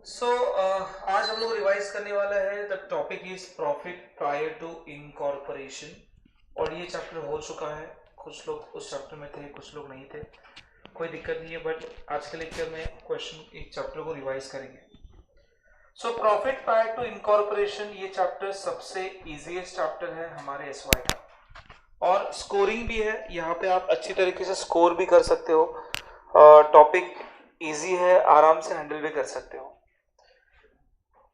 आज हम लोग रिवाइज करने वाला है। The topic is profit prior to incorporation और ये चैप्टर हो चुका है। कुछ लोग उस चैप्टर में थे, कुछ लोग नहीं थे, कोई दिक्कत नहीं है, बट आज के लेक्चर में क्वेश्चन इस चैप्टर को रिवाइज करेंगे। प्रॉफिट प्रायर टू इनकॉर्पोरेशन ये चैप्टर सबसे इजीएस्ट चैप्टर है हमारे एसवाई का, और स्कोरिंग भी है। यहाँ पे आप अच्छी तरीके से स्कोर भी कर सकते हो। टॉपिक इजी है, आराम से हैंडल भी कर सकते हो।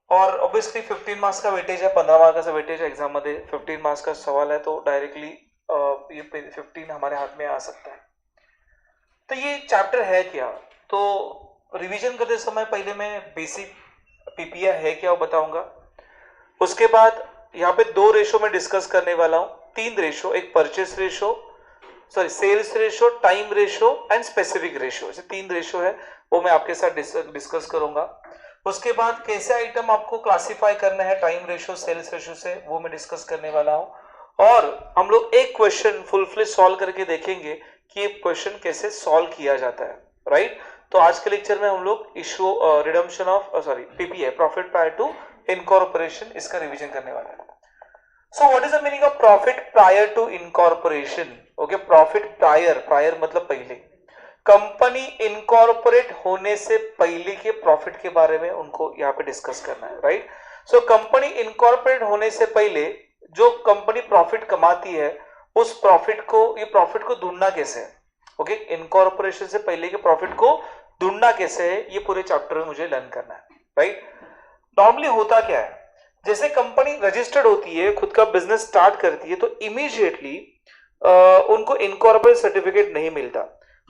और ऑब्वियसली 15 मार्क्स का वेटेज है, 15 मार्क्स का वेटेज है एग्जाम मध्ये। 15 मार्क्स का सवाल है तो डायरेक्टली ये 15 हमारे हाथ में आ सकता है। तो ये चैप्टर है क्या, तो रिवीजन करते समय पहले मैं बेसिक पीपीआई है क्या वो बताऊंगा। उसके बाद यहाँ पे 2 रेशो में डिस्कस करने वाला हूँ, 3 रेशो, एक purchase ratio, sorry sales ratio, time ratio and specific ratio. ऐसे 3 रेशो है, वो मैं आपके साथ डिस्कस करूंगा। उसके बाद कैसे आइटम आपको क्लासिफाई करना है टाइम रेशो सेल्स रेशो से, वो मैं डिस्कस करने वाला हूं। और हम लोग एक क्वेश्चन फुल फ्लेज सॉल्व करके देखेंगे कि ये क्वेश्चन कैसे सॉल्व किया जाता है, राइट। तो आज के लेक्चर में हम लोग issue redemption of PPI, profit prior to incorporation, इसका रिवीजन करने वाला है। So what is the meaning of profit prior to incorporation? Okay, profit prior मतलब पहले, कंपनी इनकॉर्पोरेट होने से पहले के प्रॉफिट के बारे में उनको यहाँ पे डिस्कस करना है, राइट। सो कंपनी इनकॉर्पोरेट होने से पहले जो कंपनी प्रॉफिट कमाती है, उस प्रॉफिट को, ये प्रॉफिट को ढूंढना कैसे है, ओके, इनकॉर्पोरेशन से पहले के प्रॉफिट को ढूंढना कैसे है, ये पूरे चैप्टर में मुझे लर्न करना है, राइट। नॉर्मली होता क्या है, जैसे कंपनी रजिस्टर्ड होती है, खुद का बिजनेस स्टार्ट करती है, तो इमीडिएटली उनको इनकॉर्पोरेट सर्टिफिकेट नहीं मिलता।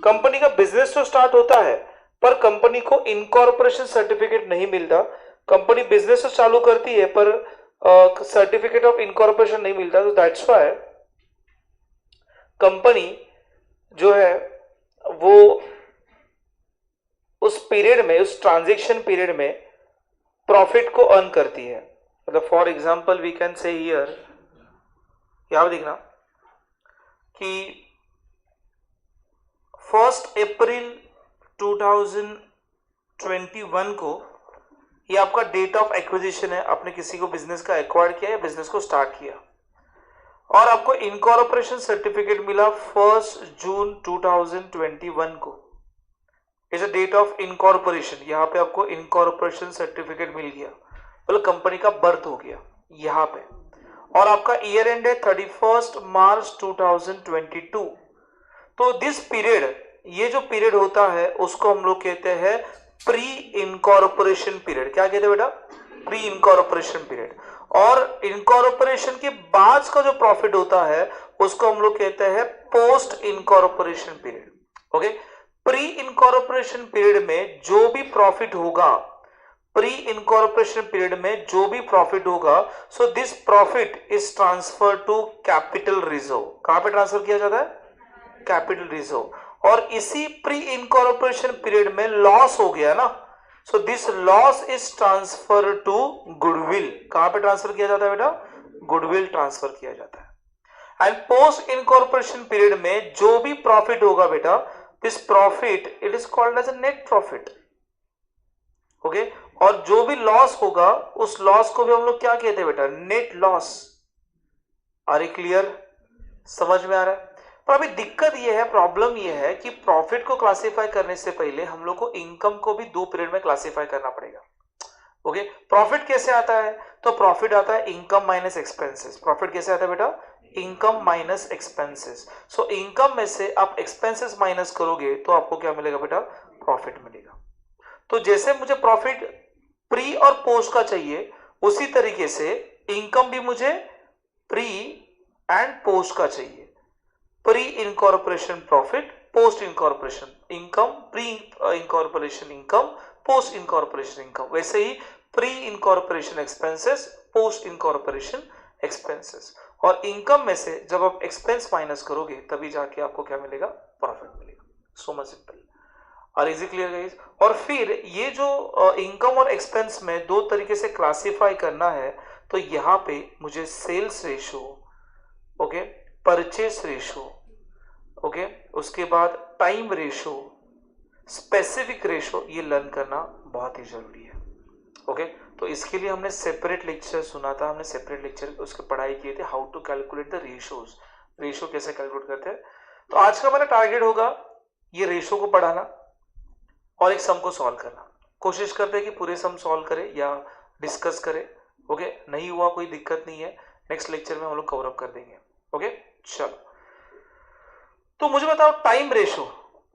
कंपनी का बिजनेस तो स्टार्ट होता है, पर कंपनी को इनकॉर्पोरेशन सर्टिफिकेट नहीं मिलता। कंपनी बिजनेस तो चालू करती है, पर सर्टिफिकेट ऑफ इनकॉर्पोरेशन नहीं मिलता। तो दैट्स व्हाई कंपनी जो है वो उस पीरियड में, उस ट्रांजेक्शन पीरियड में प्रॉफिट को अर्न करती है। मतलब for example we can say here, यहां देखना कि 1 अप्रैल 2021 को ये आपका डेट ऑफ एक्विजिशन है। आपने किसी को बिजनेस का एक्वायर किया या बिजनेस को स्टार्ट किया, और आपको इनकॉर्पोरेशन सर्टिफिकेट मिला 1 जून 2021 को। Is a date of incorporation. यहाँ पे आपको इनकॉर्पोरेशन सर्टिफिकेट मिल गया, मतलब कंपनी का बर्थ हो गया यहाँ पे। और आपका ईयर एंड है 31 मार्च 2022। तो दिस पीरियड, ये जो पीरियड होता है उसको हम लोग कहते हैं प्री इनकॉर्पोरेशन पीरियड। क्या कहते हैं बेटा? Pre incorporation period. और इनकॉर्पोरेशन के बाद का जो प्रॉफिट होता है उसको हम लोग कहते हैं post incorporation period. Okay, pre incorporation period में जो भी प्रॉफिट होगा, प्री इनकॉर्पोरेशन पीरियड में जो भी प्रॉफिट होगा, so this profit is transfer to capital reserve. कहां पे ट्रांसफर किया जाता है? Capital reserve. और इसी प्री इनकॉर्पोरेशन पीरियड में लॉस हो गया ना, so this loss is transfer to goodwill. कहां पे ट्रांसफर किया जाता है बेटा? गुडविल ट्रांसफर किया जाता है। एंड पोस्ट इनकॉर्पोरेशन पीरियड में जो भी प्रॉफिट होगा बेटा, this profit it is called as a net profit. Okay, और जो भी लॉस होगा उस लॉस को भी हम लोग क्या कहते हैं बेटा? Net loss. Are you clear? समझ में आ रहा है? पर अभी दिक्कत ये है, प्रॉब्लम ये है कि प्रॉफिट को क्लासिफाई करने से पहले हम लोग को इनकम को भी 2 पीरियड में क्लासिफाई करना पड़ेगा। ओके, प्रॉफिट कैसे आता है? तो प्रॉफिट आता है इनकम माइनस एक्सपेंसेस। प्रॉफिट कैसे आता है बेटा? Income minus expenses. So income में से आप एक्सपेंसेस माइनस करोगे तो आपको क्या मिलेगा बेटा? प्रॉफिट मिलेगा। तो जैसे मुझे प्रॉफिट प्री और पोस्ट का चाहिए, उसी तरीके से इनकम भी मुझे प्री एंड पोस्ट का चाहिए। Pre incorporation profit, post incorporation income, pre incorporation income, post incorporation income. वैसे ही pre incorporation expenses, post incorporation expenses. और इनकम में से जब आप एक्सपेंस माइनस करोगे तभी जाके आपको क्या मिलेगा? प्रॉफिट मिलेगा। So much simple. और इजी क्लियर गाइस? और फिर ये जो इनकम और एक्सपेंस में 2 तरीके से क्लासिफाई करना है, तो यहाँ पे मुझे sales ratio, okay, purchase ratio, okay, उसके बाद टाइम रेशो, स्पेसिफिक रेशो, ये लर्न करना बहुत ही जरूरी है। ओके तो इसके लिए हमने सेपरेट लेक्चर सुना था, हमने सेपरेट लेक्चर उसकी पढ़ाई किए थे, how to calculate the ratios, ratio कैसे कैलकुलेट करते हैं। तो आज का मेरा टारगेट होगा ये रेशियो को पढ़ाना और एक सम को सॉल्व करना। कोशिश करते हैं कि पूरे सम सॉल्व करें या डिस्कस करें। ओके नहीं हुआ कोई दिक्कत नहीं है, नेक्स्ट लेक्चर में हम लोग कवर अप कर देंगे। ओके चलो तो मुझे बताओ टाइम रेशियो,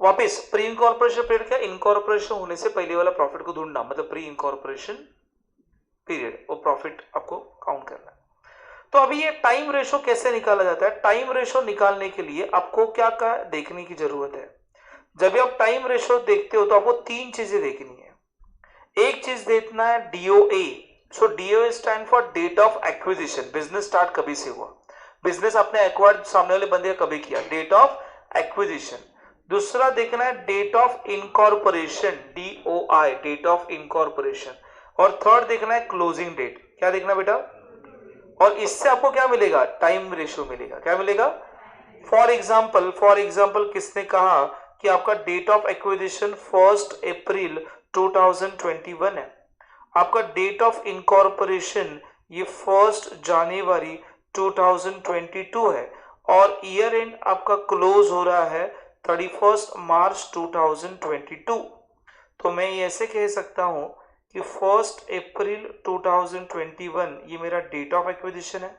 वापस प्री इनकॉर्पोरेशन पीरियड क्या, इनकॉर्पोरेशन होने से पहले वाला प्रॉफिट को ढूंढना, मतलब प्री इनकॉर्पोरेशन पीरियड, वो प्रॉफिट आपको काउंट करना है। तो अभी ये टाइम रेशियो कैसे निकाला जाता है, टाइम रेशियो निकालने के लिए आपको क्या क्या देखने की जरूरत है। जब भी आप टाइम रेशियो देखते हो तो आपको तीन चीजें देखनी है। एक चीज देखना है DOA, so DOA stand for date of acquisition, business start कभी से हुआ, बिजनेस आपने एक्वायर्ड सामने वाले बंदे का कभी किया, डेट ऑफ एक्विजिशन। दूसरा देखना है date of incorporation, DOI, date of incorporation. और थर्ड देखना है क्लोजिंग डेट, क्या देखना बेटा, और इससे आपको क्या मिलेगा, टाइम रेशियो मिलेगा। क्या मिलेगा, फॉर एग्जाम्पल किसने कहा कि आपका डेट ऑफ एक्विजिशन 1 अप्रैल 2021 है, आपका डेट ऑफ इनकॉर्पोरेशन ये 1 जनवरी 2022 है, और ईयर एंड आपका क्लोज हो रहा है 31 मार्च 2022। तो मैं ऐसे कह सकता हूं कि 1 अप्रैल 2021 ये मेरा डेट ऑफ एक्विजिशन है,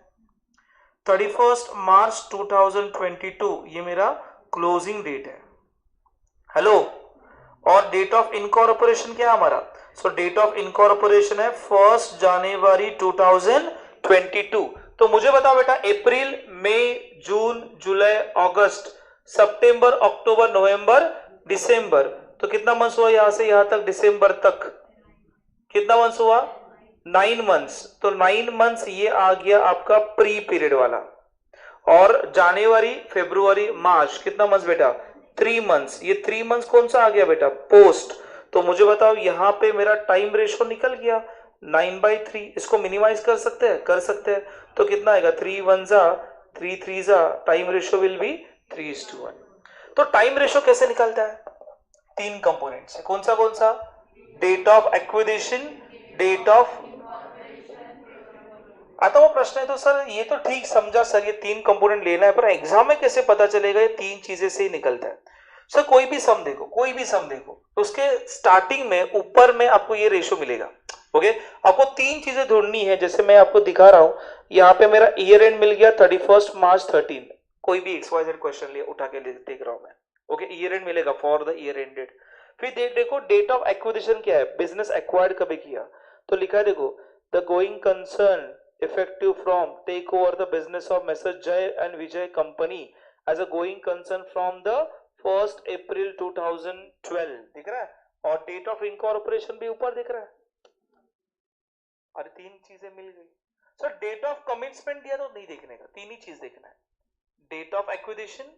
31 मार्च 2022 ये मेरा क्लोजिंग डेट है। हेलो, और डेट ऑफ इनकॉर्पोरेशन क्या है हमारा, सो डेट ऑफ इनकॉर्पोरेशन है 1 जनवरी 2022। तो मुझे बताओ बेटा, अप्रैल, मई, जून, जुलाई, अगस्त, सितंबर, अक्टूबर, नवंबर, दिसंबर, तो कितना मंथ्स हुआ यहां से यहां तक दिसंबर तक, कितना मंथ्स हुआ, 9 मंथ्स। तो 9 मंथ्स ये आ गया आपका प्री पीरियड वाला, और जनवरी, फरवरी, मार्च कितना मंथ्स बेटा, 3 मंथ्स। ये 3 मंथ्स कौन सा आ गया बेटा, पोस्ट। तो मुझे बताओ यहां पे मेरा टाइम रेशियो निकल गया 9/3। इसको मिनिमाइज कर सकते हैं, कर सकते हैं। तो कितना आएगा, 3 1 जा 3 3 जा, टाइम रेशियो विल बी 3:1। तो टाइम रेशियो कैसे निकलता है, 3 कंपोनेंट्स है, कौन सा, date of acquisition, date of, आता वो प्रश्न है तो सर ये तो ठीक समझा सर, ये 3 कंपोनेंट लेना है, पर एग्जाम में कैसे पता चलेगा ये 3 चीजें से ही निकलता है। सर कोई भी सम देखो तो उसके स्टार्टिंग में ऊपर में आपको ये रेशियो मिलेगा। ओके आपको 3 चीजें ढूंढनी है, जैसे मैं आपको दिखा रहा हूं, यहाँ पे मेरा ईयर एंड मिल गया 31 मार्च 13, कोई भी XYZ क्वेश्चन लिए उठा के देख रहा हूं मैं। ओके ईयर एंड मिलेगा फॉर द ईयर एंडेड। फिर देखो डेट ऑफ एक्विजिशन क्या है, बिजनेस एक्वायर्ड कभी किया, तो लिखा है देखो, the going concern effective from take over the business of Messrs. Jay and Vijay Company as a going concern from the 1st April 2012 दिख रहा है, और डेट ऑफ इनकॉर्पोरेशन भी ऊपर दिख रहा है। अरे 3 चीजें मिल गई। सर डेट ऑफ कमिटमेंट दिया तो नहीं देखने का, 3 ही चीज देखना है, date of acquisition,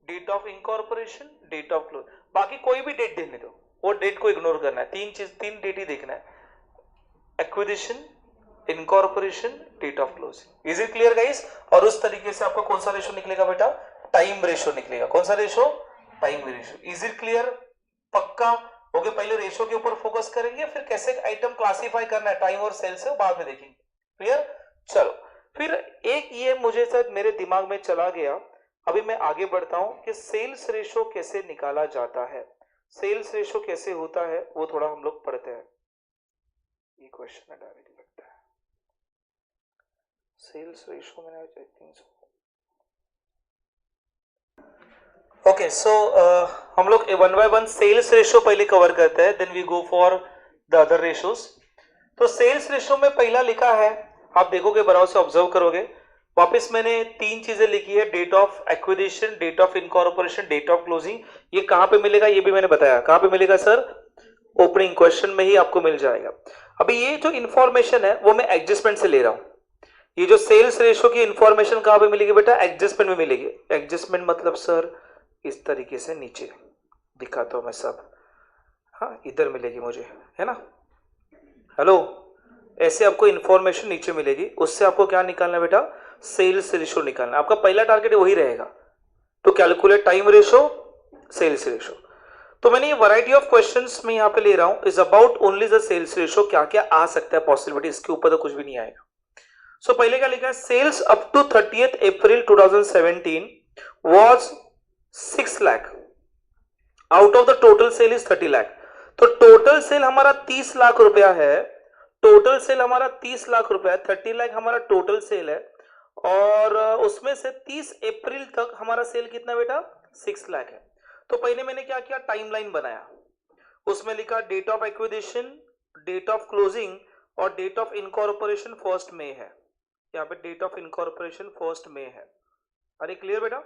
date of incorporation, date of close, बाकी कोई भी डेट देने दो, वो डेट को इग्नोर करना है। 3 डेट ही देखना है, acquisition, incorporation, date of closing. Is it clear guys. और उस तरीके से आपका कौन सा रेशियो निकलेगा बेटा, टाइम रेशियो निकलेगा। कौन सा ratio, time ratio. Is it clear, पक्का। ओके पहले रेशियो के ऊपर फोकस करेंगे, फिर कैसे आइटम क्लासिफाई करना है टाइम और सेल से बाद में देखेंगे। क्लियर, चलो फिर एक ये मुझे सर मेरे दिमाग में चला गया, अभी मैं आगे बढ़ता हूं कि सेल्स रेशियो कैसे निकाला जाता है, सेल्स रेशियो कैसे होता है वो थोड़ा हम लोग पढ़ते हैं। ये क्वेश्चन है डायरेक्ट लगता है, सेल्स रेशियो मैंने I think so. Okay so हम लोग 1 by 1 सेल्स रेशियो पहले कवर करते हैं, then we go for the other ratios. तो सेल्स रेशियो में पहला लिखा है, आप देखोगे बराबर से ऑब्जर्व करोगे, वापस मैंने 3 चीजें लिखी है, date of acquisition, date of incorporation, date of closing. ये कहां पे मिलेगा ये भी मैंने बताया, कहां पे मिलेगा सर, ओपनिंग क्वेश्चन में ही आपको मिल जाएगा। अभी ये जो इंफॉर्मेशन है वो मैं एडजस्टमेंट से ले रहा हूं। ये जो सेल्स रेशियो की इंफॉर्मेशन कहां पे मिलेगी बेटा, एडजस्टमेंट में मिलेगी। एडजस्टमेंट मतलब सर इस तरीके से नीचे दिखाता हूं मैं सब, हाँ इधर मिलेगी मुझे, है ना। हेलो, ऐसे आपको इंफॉर्मेशन नीचे मिलेगी, उससे आपको क्या निकालना है बेटा, सेल्स रेशियो निकालना। आपका पहला टारगेट वही रहेगा, तो calculate time ratio, sales ratio. तो मैंने ये वैरायटी ऑफ क्वेश्चंस में यहाँ पे ले रहा हूं, is about only the sales ratio, क्या क्या आ सकता है पॉसिबिलिटी, इसके ऊपर तो कुछ भी नहीं आएगा। सो पहले क्या लिखा है, sales up to 30th April 2017 was 6 lakh, out of the total sale is 30 lakh. तो टोटल सेल हमारा 30 लाख रुपया है, टोटल सेल हमारा 30 लाख रुपया, 30 लाख हमारा टोटल सेल है, और उसमें से 30 अप्रैल तक हमारा सेल कितना बेटा, 6 लाख है। तो पहले मैंने क्या किया, टाइमलाइन बनाया, उसमें लिखा date of acquisition, date of closing और डेट ऑफ इनकॉर्पोरेशन 1 मई है, यहाँ पे डेट ऑफ इनकॉर्पोरेशन 1 मई है। अरे क्लियर बेटा।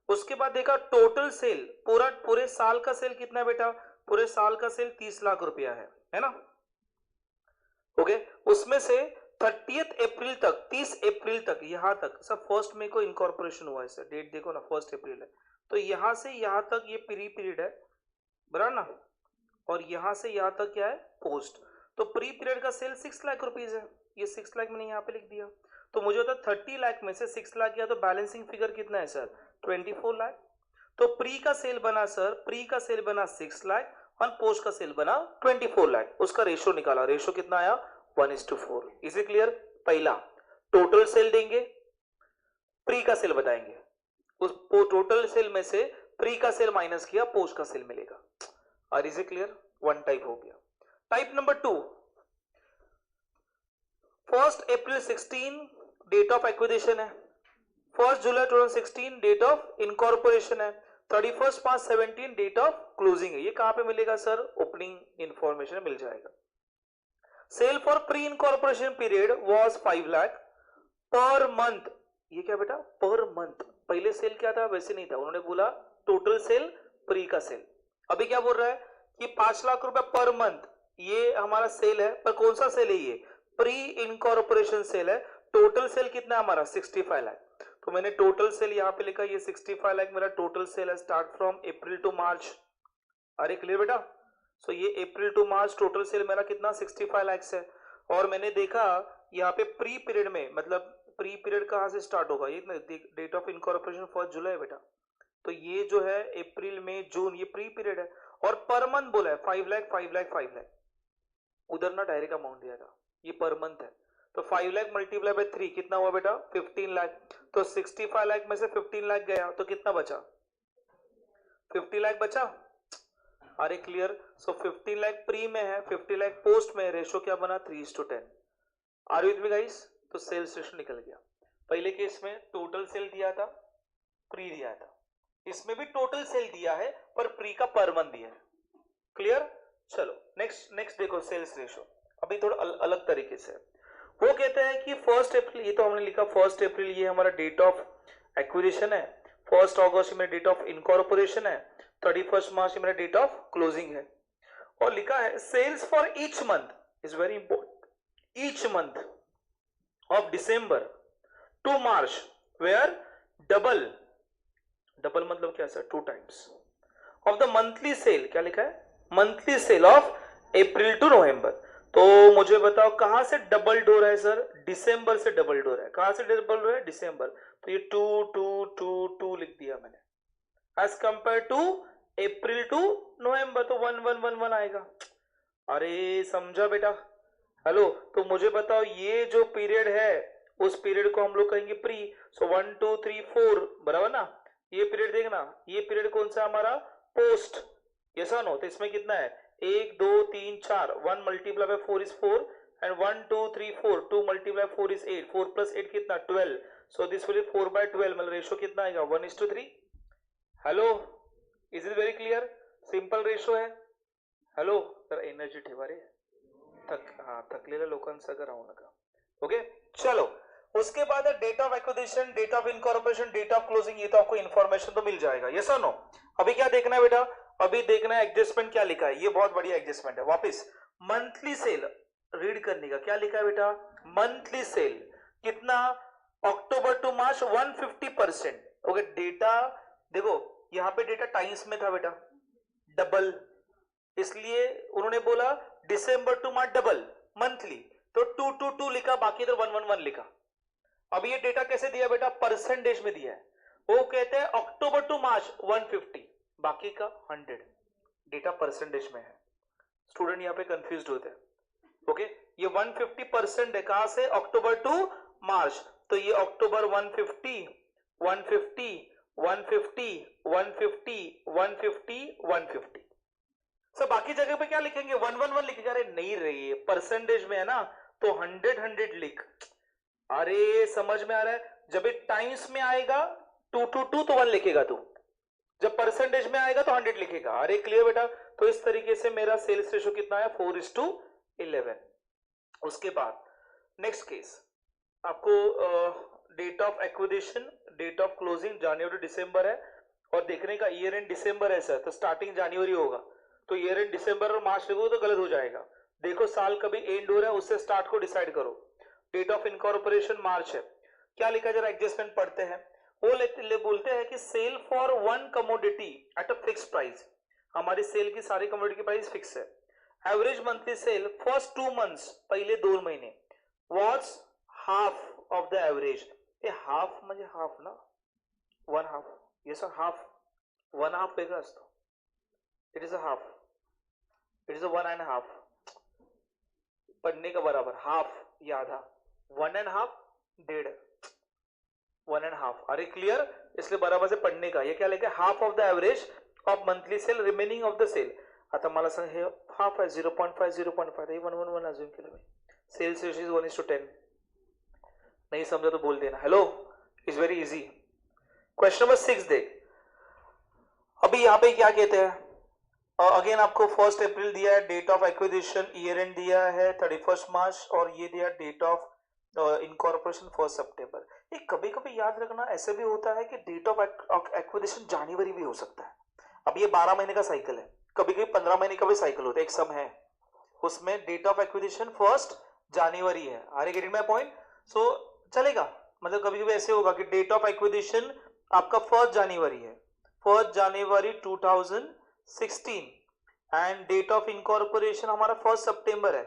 उसके बाद देखा टोटल सेल, पूरे साल का सेल कितना है बेटा, पूरे साल का सेल 30 लाख रुपया है ना, ओके। उसमें से 30th अप्रैल तक, 30 अप्रैल तक, यहां तक सब 1 मई को इनकॉर्पोरेशन हुआ है सर, डेट देखो ना 1 अप्रैल है, तो यहां से यहां तक ये प्री पीरियड है, बराबर ना, और यहां से यहां तक क्या है, पोस्ट। तो प्री पीरियड का सेल 6 लाख रुपीज है, ये 6 लाख मैंने यहाँ पे लिख दिया। तो मुझे होता 30 लाख में से 6 लाख गया, तो बैलेंसिंग फिगर कितना है सर, 24 लाख। तो प्री का सेल बना सर, प्री का सेल बना 6 लाख और पोस्ट का सेल बना 24 लाख। उसका रेशो निकाला, रेशो कितना आया, 1:4। इसे क्लियर। पहला टोटल सेल देंगे, प्री का सेल बताएंगे, उस टोटल सेल में से प्री का सेल माइनस किया, पोस्ट का सेल मिलेगा। और इसे क्लियर, वन टाइप हो गया। Type number 2, 1 April 16 date of acquisition है, 1 July 2016 डेट ऑफ इनकॉर्पोरेशन है, 31 March 17 डेट ऑफ क्लोजिंग है। ये कहां पे मिलेगा सर, ओपनिंग इंफॉर्मेशन मिल जाएगा। Sale for pre incorporation period was 5 lakh per month. ये क्या बेटा, पर मंथ। पहले सेल क्या था, वैसे नहीं था, उन्होंने बोला टोटल सेल प्री का सेल। अभी क्या बोल रहा है कि 5 लाख रुपए पर मंथ, ये हमारा सेल है, पर कौन सा सेल है, ये प्री इनकॉर्पोरेशन सेल है। टोटल सेल कितना है हमारा, 65 लाख। तो मैंने टोटल सेल यहां पे लिखा, ये 65 लाख मेरा टोटल सेल है, स्टार्ट फ्रॉम अप्रैल टू मार्च। अरे क्लियर बेटा। सो ये अप्रैल टू मार्च टोटल सेल मेरा कितना, 65 लाख है। और मैंने देखा यहाँ पे प्री पीरियड में, मतलब प्री पीरियड कहां से स्टार्ट होगा, ये डेट ऑफ इनकॉर्पोरेशन 1 जुलाई है बेटा। तो ये जो है अप्रैल में जून, ये प्री पीरियड है। और पर मंथ बोला है 5 लाख 5 लाख 5 लाख, उधर ना डायरेक्ट अमाउंट दिया था, ये पर मंथ है। तो 5 लाख मल्टीप्लाई बाय 3 कितना हुआ बेटा, 15 लाख। तो 65 लाख में से 15 लाख गया, तो कितना बचा, 50 लाख बचा। अरे क्लियर। सो 15 लाख प्री में है, 50 लाख पोस्ट में है, रेशो क्या बना, 3:10। Are you with me guys. तो सेल्स रेशो निकल गया। पहले केस में टोटल सेल दिया था, प्री दिया था, इसमें भी टोटल सेल दिया है पर प्री का पर मंथ दिया है। क्लियर। चलो नेक्स्ट देखो सेल्स रेशो, अभी थोड़ा अलग तरीके से। वो कहते हैं कि 1 अप्रैल, ये तो हमने लिखा 1 अप्रैल ये हमारा डेट ऑफ एक्विजिशन है, 1 अगस्त मेरा डेट ऑफ इनकॉर्पोरेशन है, 31 मार्च मेरा डेट ऑफ क्लोजिंग है। और लिखा है sales for each month is very important, each month of December to March were double मतलब क्या sir, 2 times of the monthly sale. क्या लिखा है, monthly sale of April to November. तो मुझे बताओ कहां से डबल डोर है सर, दिसंबर से डबल डोर है। कहां से डबल डोर है, दिसंबर। तो ये 2 2 2 2 लिख दिया मैंने, as compare to April to November, तो 1 1 1 1 आएगा। अरे समझा बेटा। हेलो। तो मुझे बताओ ये जो पीरियड है उस पीरियड को हम लोग कहेंगे प्री। सो 1 2 3 4 बराबर ना। ये पीरियड देखना, ये पीरियड कौन सा हमारा, पोस्ट। ऐसा नो, तो इसमें कितना है, 1 2 3 4, 1 multiply by 4 is 4 and 1 2 3 4, 2 multiply 4 is 8, 4 plus 8 कितना, 12। सो दिस विल 4/12, मतलब रेशो कितना आएगा, 1:3। Hello, is it very clear, simple ratio है। हेलो तर एनर्जी ठेवा रे, थकलेल्या लोकांसह राहू नका। ओके चलो। उसके बाद date of acquisition, date of incorporation, date of closing, ये तो आपको इन्फॉर्मेशन तो मिल जाएगा, यस और नो। अभी क्या देखना है बेटा, अभी देखना है एडजस्टमेंट क्या लिखा है, ये बहुत बढ़िया एडजस्टमेंट है। वापस मंथली सेल रीड करने का, क्या लिखा है बेटा, मंथली सेल कितना, अक्टूबर टू मार्च 150%। ओके डेटा देखो, यहां पे डेटा टाइम्स में था बेटा, डबल, इसलिए उन्होंने बोला दिसंबर टू मार्च डबल मंथली, तो 2 2 2 लिखा, बाकी इधर 1 1 1 लिखा। अब ये डेटा कैसे दिया बेटा, परसेंटेज में दिया है। वो कहते हैं अक्टूबर टू मार्च 150, बाकी का 100। डेटा परसेंटेज में है, स्टूडेंट यहाँ पे कंफ्यूज होते हैं। ओके, ये 150% है, कहां से, अक्टूबर टू मार्च, तो ये अक्टूबर 150 150 150 150 150 150। सर बाकी जगह पे क्या लिखेंगे, 111 लिखेगा, अरे नहीं रही है, परसेंटेज में है ना, तो 100 लिख। अरे समझ में आ रहा है, जब ये टाइम्स में आएगा 222 तो 1 लिखेगा तू, जब परसेंटेज में आएगा तो 100 लिखेगा। अरे क्लियर बेटा, तो इस तरीके से मेरा सेल्स रेशो कितना है, 4:11। उसके बाद नेक्स्ट केस, आपको date of acquisition, date of closing January December है, और देखने का ईयर एंड दिसंबर है सर, तो स्टार्टिंग जनवरी होगा, तो ईयर एंड दिसंबर और मार्च लिखोगे तो गलत हो जाएगा। देखो साल कभी एंड हो रहा है, उससे स्टार्ट को डिसाइड करो। डेट ऑफ इनकॉर्पोरेशन मार्च है, क्या लिखा, जरा एडजस्टमेंट पढ़ते हैं। वो बोलते हैं कि sale for one commodity at a fix price, हमारी सेल की सारी कमोडिटी की प्राइस फिक्स है। Average monthly sale first 2 months, पहले 2 महीने, was half of the average. ये हाफ म्हणजे हाफ ना, 1/2, ये सर हाफ, 1/2 वेगळा असतो, it is a half, it is a 1.5, पढ़ने का बराबर, हाफ ये आधा, 1.5 1.5, 1.5, अरे क्लियर, इसलिए बराबर से पढ़ने का, ये क्या लिखा है, half of the average of monthly sale, remaining of the sale. आता मला सांग, हे हाफ आहे, 0.5 0.5, हे 1 अजून केलं मी, सेल्स रेशियो इज 1:10। नहीं समझा तो बोल देना, hello, is very easy. Question number 6 देख, अभी यहाँ पे क्या कहते हैं, अगेन आपको 1 अप्रैल दिया है date of acquisition, year end दिया है 31 मार्च, और ये दिया डेट ऑफ इनकॉर्पोरेशन 1 सितंबर। ये कभी कभी याद रखना, ऐसे भी होता है कि डेट ऑफ एक्विजिशन जनवरी भी हो सकता है। अब ये 12 महीने का साइकिल है, कभी कभी 15 महीने का भी साइकिल होता है, एक सम है उसमें डेट ऑफ एक्विजिशन 1 जनवरी है। Are you getting my point? So चलेगा, मतलब कभी कभी ऐसे होगा कि डेट ऑफ एक्विजिशन आपका 1 जनवरी है, 1 जनवरी 2016, एंड डेट ऑफ इनकॉर्पोरेशन हमारा 1 सितंबर है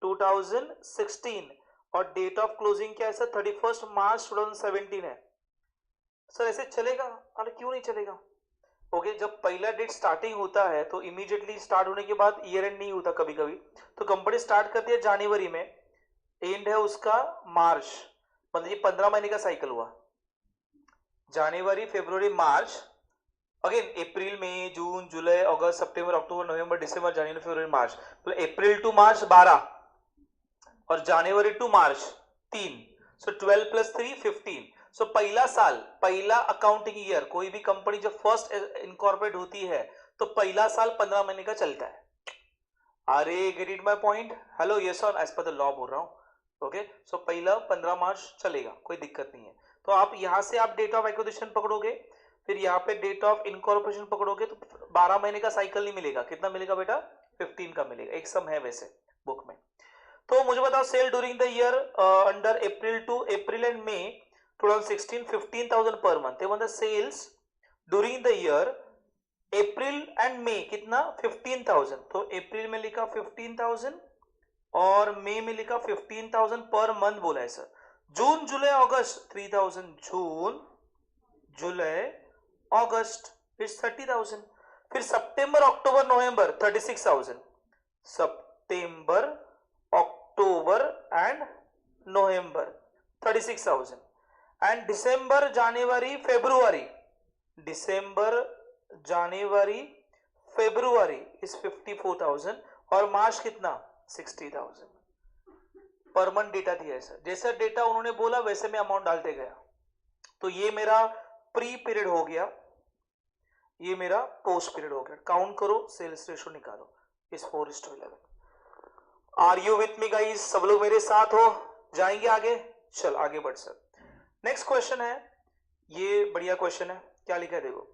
2016, और डेट ऑफ क्लोजिंग क्या है सर, 31 मार्च 2017 है। सर ऐसे चलेगा? अरे क्यों नहीं चलेगा? ओके, जब पहला डेट स्टार्टिंग होता है तो इमीडिएटली स्टार्ट होने के बाद ईयर एंड नहीं होता कभी कभी, तो कंपनी स्टार्ट करती है जनवरी में, एंड है उसका मार्च, मतलब ये 15 महीने का साइकिल हुआ, जनवरी फरवरी मार्च, अगेन अप्रैल मई जून जुलाई अगस्त सितंबर अक्टूबर नवंबर दिसंबर जनवरी फरवरी मार्च, तो अप्रैल टू मार्च 12, और जनवरी टू मार्च 3, सो 12 + 3 15। सो पहला साल, पहला अकाउंटिंग ईयर, कोई भी कंपनी जब फर्स्ट इनकॉर्पोरेट होती है तो पहला साल 15 महीने का चलता है। अरे get it my point? Hello, yes और एज पर द लॉ बोल रहा हूं। ओके, सो पहला 15 मार्च चलेगा, कोई दिक्कत नहीं है। तो आप यहां से आप डेट ऑफ एक्विजिशन पकड़ोगे, फिर यहाँ पे डेट ऑफ इनकॉर्पोरेशन पकड़ोगे, तो 12 महीने का साइकिल नहीं मिलेगा, कितना मिलेगा बेटा, 15 का मिलेगा, एक सम है वैसे बुक में। तो मुझे बताओ, sale during the year under April and May 2016 15,000 per month, मतलब sales during the year April and May कितना, 15,000, तो अप्रैल में लिखा 15,000 और मई में लिखा 15,000 पर मंथ बोला है sir. June July August 3,000, June July August is 30,000, फिर September October November 36,000, September October and November 36,000, and December January February, December January February is 54,000, और मार्च कितना, 60,000। पर मंथ डेटा दिया है सर, जैसा डेटा उन्होंने बोला वैसे मैं अमाउंट डालते गया। तो ये मेरा प्री पीरियड हो गया, ये मेरा पोस्ट पीरियड हो गया। काउंट करो, सेल्स रेशो निकालो, इस 4:11। Are you with me guys? सब लोग मेरे साथ हो? जाएंगे आगे, चल आगे बढ़ सर। नेक्स्ट क्वेश्चन है, ये बढ़िया क्वेश्चन है, क्या लिखा है देखो।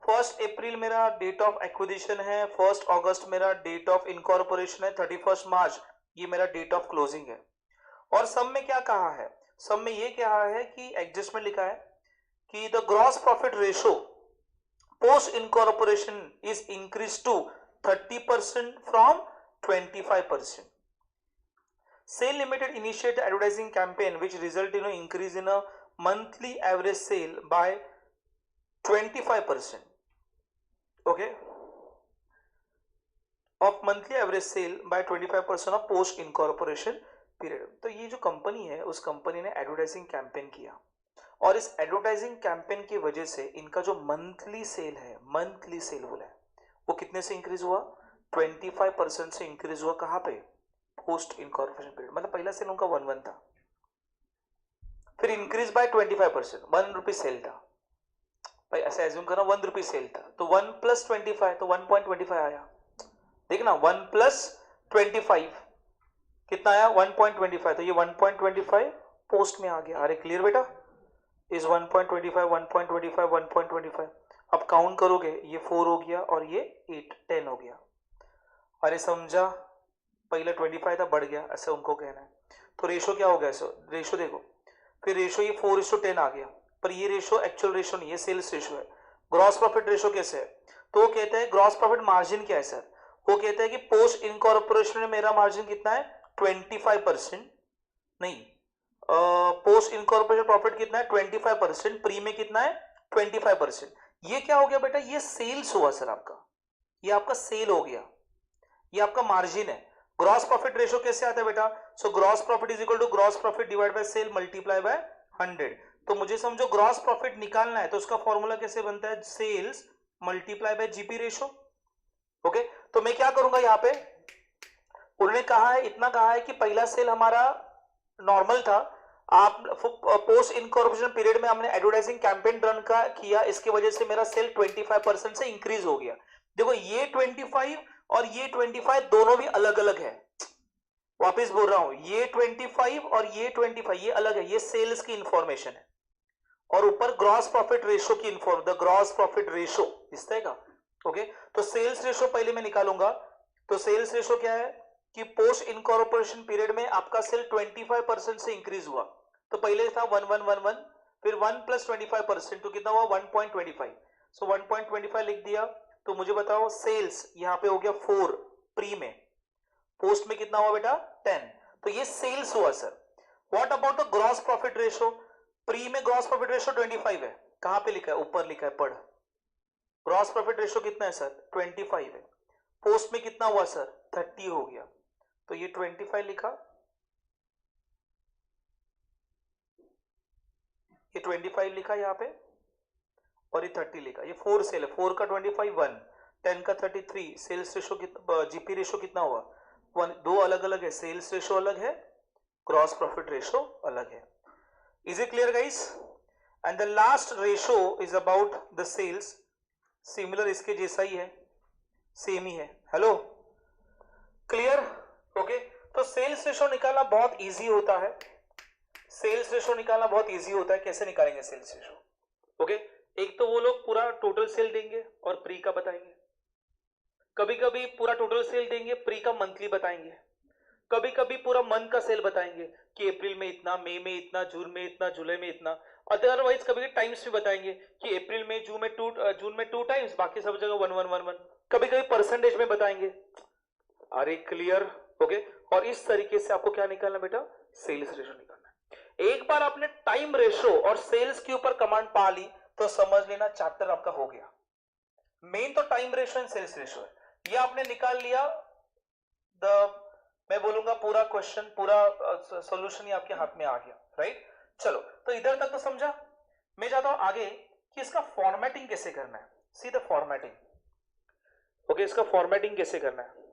1 अप्रैल मेरा डेट ऑफ एक्विजिशन है, 1 अगस्त मेरा डेट ऑफ इनकॉर्पोरेशन है, 31 मार्च ये मेरा डेट ऑफ क्लोजिंग है। और सब में क्या कहा है, सब में ये कहा है कि एडजस्टमेंट लिखा है कि the gross profit ratio post incorporation is increase to 30% from 25%. SAIL Limited initiated advertising campaign which resulted in an increase in a monthly average sale by 25%. Okay. Of monthly average sale by 25% of post incorporation period. तो ये जो company है उस company ने advertising campaign किया और इस advertising campaign की वजह से इनका जो मंथली सेल है, मंथली सेल बोला है, वो कितने से इंक्रीज हुआ? 25% से इंक्रीज हुआ। कहां पे? Post incorporation period. मतलब पहला सेल उनका 1 था, फिर इंक्रीज बाय 25%, 1 रुपी सेल था भाई, ऐसे एज्यूम करना 1 रुपी सेल था, तो 1 प्लस 25 तो 1.25 आया। देखना 1 प्लस 25 कितना आया? 1.25। तो ये 1.25 पोस्ट में आ गया। अरे क्लियर बेटा? इस 1.25 1.25 1.25 अब काउंट करोगे ये 4 हो गया और ये 8 10 हो गया। अरे समझा? पहले 25 था, बढ़ गया, ऐसा उनको कहना है। तो रेशो क्या हो गया? रेशो देखो, फिर रेशो ये 4:10 आ गया, पर ये रेशो एक्चुअल रेशो नहीं है, सेल्स रेशो है। ग्रॉस प्रॉफिट रेशो कैसे है? तो वो कहते हैं ग्रॉस प्रॉफिट मार्जिन क्या है सर? वो कहते हैं कि पोस्ट इनकॉर्पोरेशन में मेरा मार्जिन कितना है? 25%। नहीं, पोस्ट इनकॉर्पोरेशन प्रॉफिट कितना है? 25%। प्री में कितना है? 25%। ये क्या हो गया बेटा? ये सेल्स हुआ सर आपका, ये आपका सेल हो गया, ये आपका मार्जिन है। ग्रॉस प्रॉफिट रेशो कैसे आता है बेटा? So gross profit is equal to gross profit divide by sale multiply by 100। तो मुझे समझो ग्रॉस प्रॉफिट निकालना है तो उसका फॉर्मूला कैसे बनता है? Sales multiply by GP ratio. Okay, तो मैं क्या करूंगा यहाँ पे, उन्होंने कहा है, इतना कहा है कि पहला सेल हमारा नॉर्मल था, आप पोस्ट इनकॉर्पोरेशन पीरियड में हमने एडवर्टाइजिंग कैंपेन रन का किया, इसकी वजह से मेरा सेल 25% से इंक्रीज हो गया। देखो ये 25 और ये 25 दोनों भी अलग अलग है। वापस बोल रहा हूं, ये 25 और ये 25 ये अलग है, ये सेल्स की इंफॉर्मेशन है और ऊपर ग्रॉस प्रॉफिट रेशो की द ग्रॉस प्रॉफिट रेशो इस तरह का। ओके, तो सेल्स रेशो पहले मैं निकालूंगा। तो सेल्स रेशो क्या है कि पोस्ट इनकॉर्पोरेशन पीरियड में आपका सेल 25% से इंक्रीज हुआ। तो पहले था 1111, फिर 1 प्लस 25% तो कितना हुआ? 1.25। सो 1.25 लिख दिया। तो मुझे बताओ सेल्स यहाँ पे हो गया 4 प्री में, पोस्ट में कितना हुआ बेटा? 10। तो ये सेल्स हुआ sir. What about the gross profit ratio? Pre में ग्रॉस प्रॉफिट रेशो 25 है, कहां पे लिखा है? ऊपर लिखा है, पढ़। ग्रॉस प्रॉफिट रेशो कितना है सर? 25 है। पोस्ट में कितना हुआ सर? 30 हो गया। तो ये 25 लिखा, ये 25 लिखा यहाँ पे और ये 30 लिखा। ये 4 सेल है, 4 का 25 1, 10 का 33। सेल्स रेशो कितना, जीपी रेशो कितना हुआ? 1। दो अलग अलग है, सेल्स रेशो अलग है, ग्रॉस प्रॉफिट रेशो अलग है। Is it clear guys? And the last ratio is about the sales, similar इसके जैसा ही है, सेम ही है। Hello, clear? ओके, तो सेल्स रेशो निकालना बहुत इजी होता है। सेल्स रेशो निकालना बहुत इजी होता है। कैसे निकालेंगे सेल्स रेशो? ओके, एक तो वो लोग पूरा टोटल सेल देंगे और प्री का बताएंगे, कभी कभी पूरा टोटल सेल देंगे, प्री का मंथली बताएंगे, कभी कभी पूरा मंथ का सेल बताएंगे कि अप्रैल में इतना, मई में इतना, जून में इतना, जुलाई में इतना। अदरवाइज कभी टाइम्स भी बताएंगे कि अप्रैल में, जून में 2 टाइम्स, बाकी सब जगह 1 1 1 1। कभी कभी परसेंटेज में बताएंगे। अरे क्लियर? ओके, और इस तरीके से आपको क्या निकालना बेटा? सेल्स रेशो निकालना है। एक बार आपने टाइम रेशो और सेल्स के ऊपर कमांड पा ली तो समझ लेना चैप्टर आपका हो गया। मेन तो time ratio and sales ratio है, ये आपने निकाल लिया। मैं बोलूंगा पूरा क्वेश्चन, पूरा सॉल्यूशन ही आपके हाथ में आ गया, राइट? चलो, तो इधर तक तो समझा। मैं चाहता हूं आगे कि इसका फॉर्मेटिंग कैसे करना है। See the formatting. ओके, इसका फॉर्मेटिंग कैसे करना है?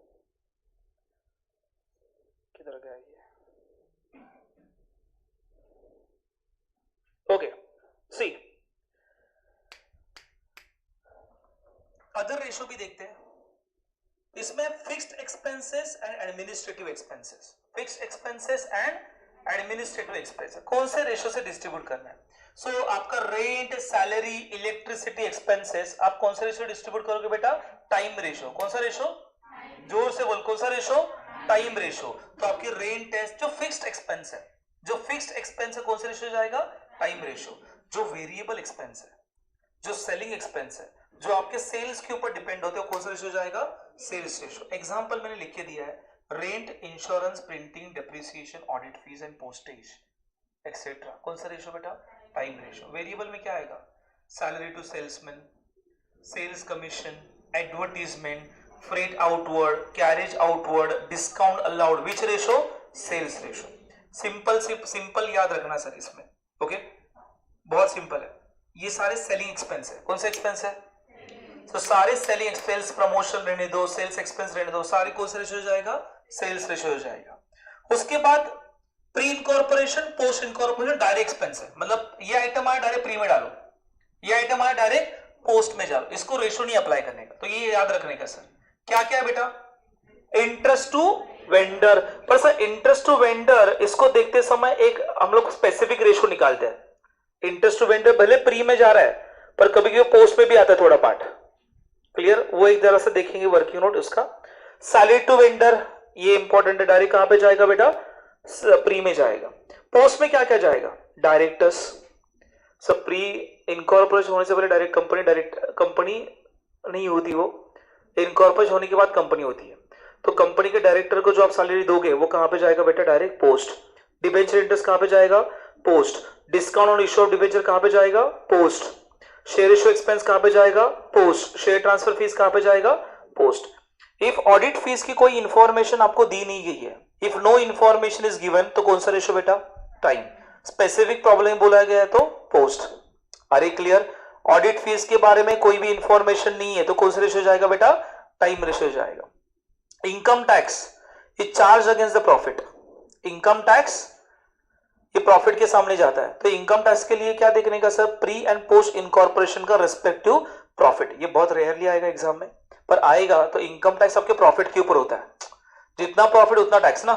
किधर गया ये? ओके, सी अदर रेशो भी देखते हैं। इसमें fixed expenses and administrative expenses, fixed expenses and administrative expenses कौन से रेशो से डिस्ट्रीब्यूट करना है? सो आपका रेंट, सैलरी, इलेक्ट्रिसिटी एक्सपेंसेस आप कौन सा रेशो डिस्ट्रीब्यूट करोगे बेटा? Time ratio. कौन सा रेशो? जोर से बोल, कौन सा रेशो? Time ratio. तो आपकी रेंट है जो फिक्स्ड एक्सपेंस है, जो फिक्स्ड एक्सपेंस है कौन सा रेशो जाएगा? Time ratio. जो वेरिएबल एक्सपेंस है, जो सेलिंग एक्सपेंस है, जो आपके सेल्स के ऊपर डिपेंड होते हैं, कौन सा रेशो जाएगा? Sales ratio. एग्जांपल मैंने लिख के दिया है, rent, insurance, printing, depreciation, audit fees and postage etcetera. कौन सा रेशो बेटा? Time ratio. वेरिएबल में क्या आएगा? Salary to salesman, sales commission, advertisement, freight outward, carriage outward, discount allowed, which ratio? Sales ratio. Simple याद रखना सर इसमें, okay बहुत सिंपल है। ये सारे सेलिंग एक्सपेंस है। कौन सा एक्सपेंस है? तो सारे सेलिंग एक्सपेंस, प्रमोशन रहने दो, सेल्स एक्सपेंस रहने दो, सारे कौन सा रेशो हो जाएगा? सेल्स रेशो हो जाएगा। उसके बाद pre incorporation, post incorporation direct expense है। मतलब ये आइटम आया डायरेक्ट प्री में डालो, ये आइटम आया डायरेक्ट पोस्ट में डालो, इसको रेशो नहीं अप्लाई करने का। तो ये याद रखने का सर। क्या क्या है बेटा? Interest to vendor. पर सर इंटरेस्ट टू वेंडर इसको देखते समय एक हम लोग स्पेसिफिक रेशो निकालते हैं। इंटरेस्ट टू वेंडर भले प्री में जा रहा है पर कभी कभी पोस्ट में भी आता है थोड़ा पार्ट। क्लियर? वो एक जरा से देखेंगे वर्किंग नोट उसका। सैलरी टू वेंडर ये इंपॉर्टेंट है, डायरेक्ट कहां पे जाएगा बेटा? प्री में जाएगा। पोस्ट में क्या क्या जाएगा? डायरेक्टर्स। सब प्री इनकॉर्पोरेशन होने से पहले डायरेक्ट कंपनी नहीं होती, वो इनकॉर्पोरेशन होने के बाद कंपनी होती है। तो कंपनी के डायरेक्टर को जो आप सैलरी दोगे वो कहां पे जाएगा बेटा? Direct post. डिबेंचर इंटरेस्ट कहां पे जाएगा? Post. Discount on issue of debenture कहां पे जाएगा? पोस्ट। शेयर इश्यू एक्सपेंस कहां पे जाएगा? पोस्ट। शेयर ट्रांसफर फीस कहां पे जाएगा? पोस्ट। इफ ऑडिट फीस की कोई इंफॉर्मेशन आपको दी नहीं गई है, if no information is given, तो कौन सा रेशो बेटा? टाइम। स्पेसिफिक प्रॉब्लम बोला गया है तो पोस्ट। अरे क्लियर? ऑडिट फीस के बारे में कोई भी इंफॉर्मेशन नहीं है तो कौन सा रेशो जाएगा बेटा? टाइम रेशो जाएगा। Income tax is charge against the profit. Income tax ये प्रॉफिट के सामने जाता है, तो इनकम टैक्स के लिए क्या देखने का sir? Pre and post incorporation का रिस्पेक्टिव प्रॉफिट। ये बहुत रेयरली आएगा एग्जाम में, पर आएगा तो इनकम टैक्स आपके प्रॉफिट के ऊपर होता है। जितना प्रॉफिट उतना टैक्स ना।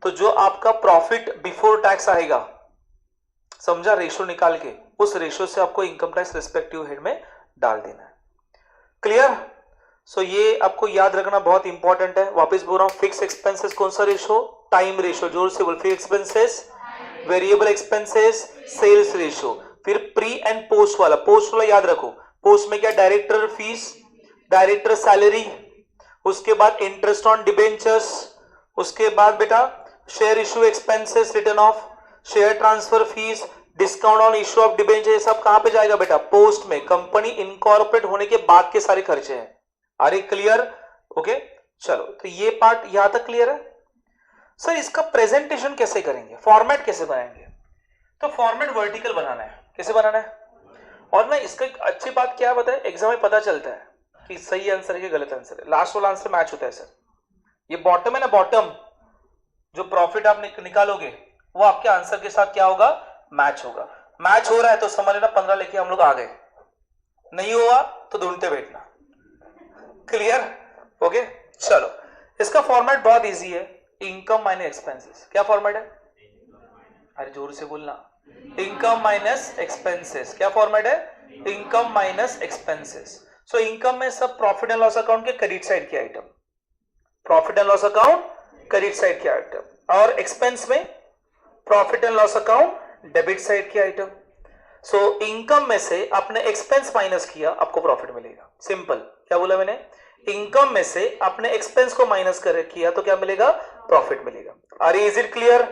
तो जो आपका प्रॉफिट बिफोर टैक्स आएगा, समझा, रेशो निकाल के उस रेशो से आपको इनकम टैक्स रिस्पेक्टिव हेड में डाल देना है। क्लियर? सो ये आपको याद रखना बहुत इंपॉर्टेंट है। वापस बोल रहा हूं, फिक्स एक्सपेंसेस कौन सा रेशो? Time ratio. जोर से बोल, fix expenses, variable expenses, sales ratio. फिर प्री एंड पोस्ट वाला, पोस्ट वाला याद रखो। पोस्ट में क्या? डायरेक्टर फीस, डायरेक्टर सैलरी, उसके बाद इंटरेस्ट ऑन डिबेंचर्स, उसके बाद बेटा share issue expenses return of, share transfer fees, discount on issue of debenture, ये सब कहां पे जाएगा बेटा? पोस्ट में। कंपनी इनकॉर्पोरेट होने के बाद के सारे खर्चे हैं। Are clear? ओके चलो, तो ये पार्ट यहां तक क्लियर है। सर इसका प्रेजेंटेशन कैसे करेंगे, फॉर्मेट कैसे बनाएंगे? तो फॉर्मेट वर्टिकल बनाना है। कैसे बनाना है? और ना इसका एक अच्छी बात क्या बताए, एग्जाम में पता चलता है कि सही आंसर है कि गलत आंसर है। लास्ट वाला आंसर मैच होता है सर। ये बॉटम है ना, बॉटम जो प्रॉफिट आप निकालोगे वो आपके आंसर के साथ क्या होगा? मैच होगा। मैच हो रहा है तो समझ लेना 15 लेके हम लोग आ गए, नहीं हुआ तो ढूंढते बैठना। क्लियर? ओके चलो, इसका फॉर्मेट बहुत इजी है। Income minus expenses. क्या फॉर्मेट है? अरे जोर से बोलना। Income minus expenses. क्या फॉर्मेट है? Income minus expenses. So income में सब प्रॉफिट एंड लॉस अकाउंट के क्रेडिट साइड के item, profit and loss account credit side के आइटम, और एक्सपेंस में profit and loss account debit side के आइटम। सो इनकम में से आपने एक्सपेंस माइनस किया, आपको प्रॉफिट मिलेगा। सिंपल। क्या बोला मैंने? इनकम में से आपने एक्सपेंस को माइनस कर किया तो क्या मिलेगा? प्रॉफिट मिलेगा। अरे इज इट क्लियर?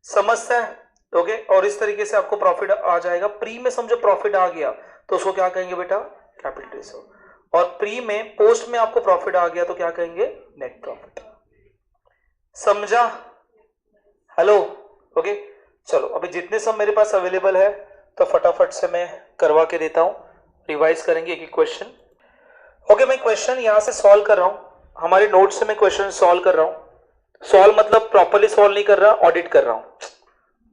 समझता है? ओके और इस तरीके से आपको प्रॉफिट आ जाएगा। प्री में समझो प्रॉफिट आ गया तो उसको क्या कहेंगे बेटा? Capital reserve. और प्री में, पोस्ट में आपको प्रॉफिट आ गया तो क्या कहेंगे? Net profit. समझा? हेलो? ओके चलो, अभी जितने सब मेरे पास अवेलेबल है तो फटाफट से मैं करवा के देता हूं। रिवाइज करेंगे एक एक क्वेश्चन। ओके मैं क्वेश्चन यहां से सॉल्व कर रहा हूं, हमारे नोट से मैं क्वेश्चन सॉल्व कर रहा हूं। सॉल्व मतलब प्रॉपर्ली सॉल्व नहीं कर रहा, ऑडिट कर रहा हूं।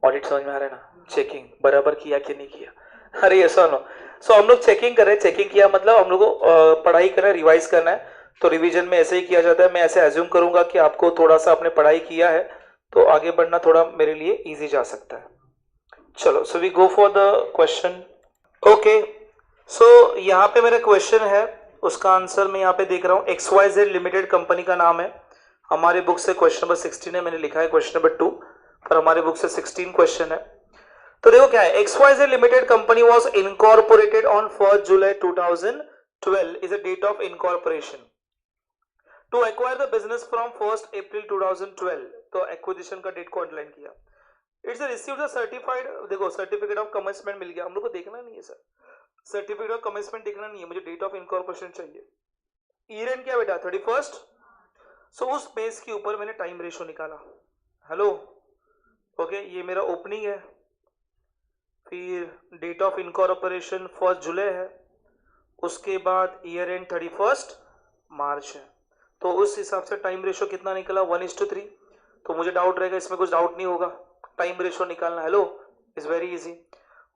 ऑडिट समझ में आ रहा है ना? चेकिंग बराबर किया कि नहीं किया। अरे ये सुनो, सो हम लोग चेकिंग कर रहे हैं। चेकिंग किया मतलब हम लोग को पढ़ाई करना है, रिवाइज करना है। तो रिवीजन में ऐसे ही किया जाता है। मैं ऐसे एज्यूम करूंगा कि आपको थोड़ा सा आपने पढ़ाई किया है तो आगे बढ़ना थोड़ा मेरे लिए इजी जा सकता है। चलो so we go for the question. Okay so यहाँ पे मेरा क्वेश्चन है, उसका आंसर मैं यहाँ पे देख रहा हूँ। XYZ लिमिटेड कंपनी का नाम है। हमारे बुक से क्वेश्चन नंबर 16 है, मैंने लिखा है क्वेश्चन नंबर 2, पर हमारे बुक से 16 क्वेश्चन है। तो देखो क्या है, XYZ limited company was incorporated on 1 July 2012 is the date of incorporation to acquire the business from 1 April 2012। तो एक्विजिशन का डेट को अंडरलाइन किया। इट्स रिसीव्ड द सर्टिफाइड, देखो सर्टिफिकेट ऑफ कमिटमेंट मिल गया। हम लोग को देखना नहीं है सर, सर्टिफिकेट ऑफ कमिटमेंट देखना नहीं है, मुझे डेट ऑफ इनकॉर्पोरेशन चाहिए। ईयर एंड क्या बेटा 31st। सो उस बेस के ऊपर मैंने टाइम रेशो निकाला। हेलो ओके, ये मेरा ओपनिंग है, फिर डेट ऑफ इनकॉर्पोरेशन 1 जुलाई है, उसके बाद ईयर एंड 31 मार्च है। तो उस हिसाब से टाइम रेशो कितना निकला 1:3। तो मुझे डाउट रहेगा, इसमें कुछ डाउट नहीं होगा, टाइम रेशो निकालना। Hello, is very easy.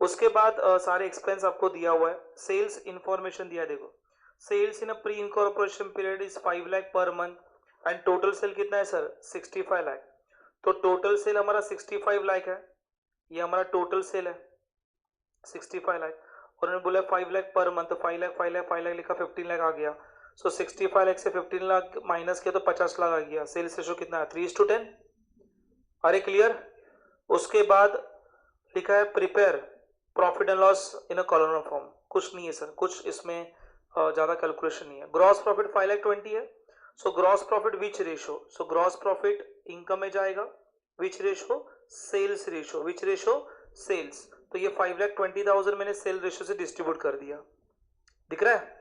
उसके बाद सारे एक्सपेंस आपको दिया हुआ है, सेल्स इंफॉर्मेशन दिया है। देखो, sales in a pre incorporation period is 5 lakh per month and total sale कितना है सर 65 लाख। तो टोटल सेल हमारा 65 लाख है, ये हमारा टोटल सेल है 65 लाख। और उन्होंने बोला 5 लाख पर मंथ, तो 5 लाख 5 लाख 5 लाख लिखा, 15 लाख आ गया। सो 65 लाख से 15 लाख माइनस किया तो 50 लाख आ गया। सेल्स रेशो कितना है 3:10। अरे क्लियर। उसके बाद लिखा है prepare profit and loss in a column form. कुछ नहीं है सर, कुछ इसमें ज्यादा कैलकुलेशन नहीं है। ग्रॉस प्रॉफिट 5,20,000 है। सो gross profit which ratio, so gross profit income में जाएगा, विच रेशो सेल्स रेशो, विच रेशो सेल्स। तो ये 5,20,000 मैंने सेल रेशो से डिस्ट्रीब्यूट कर दिया, दिख रहा है।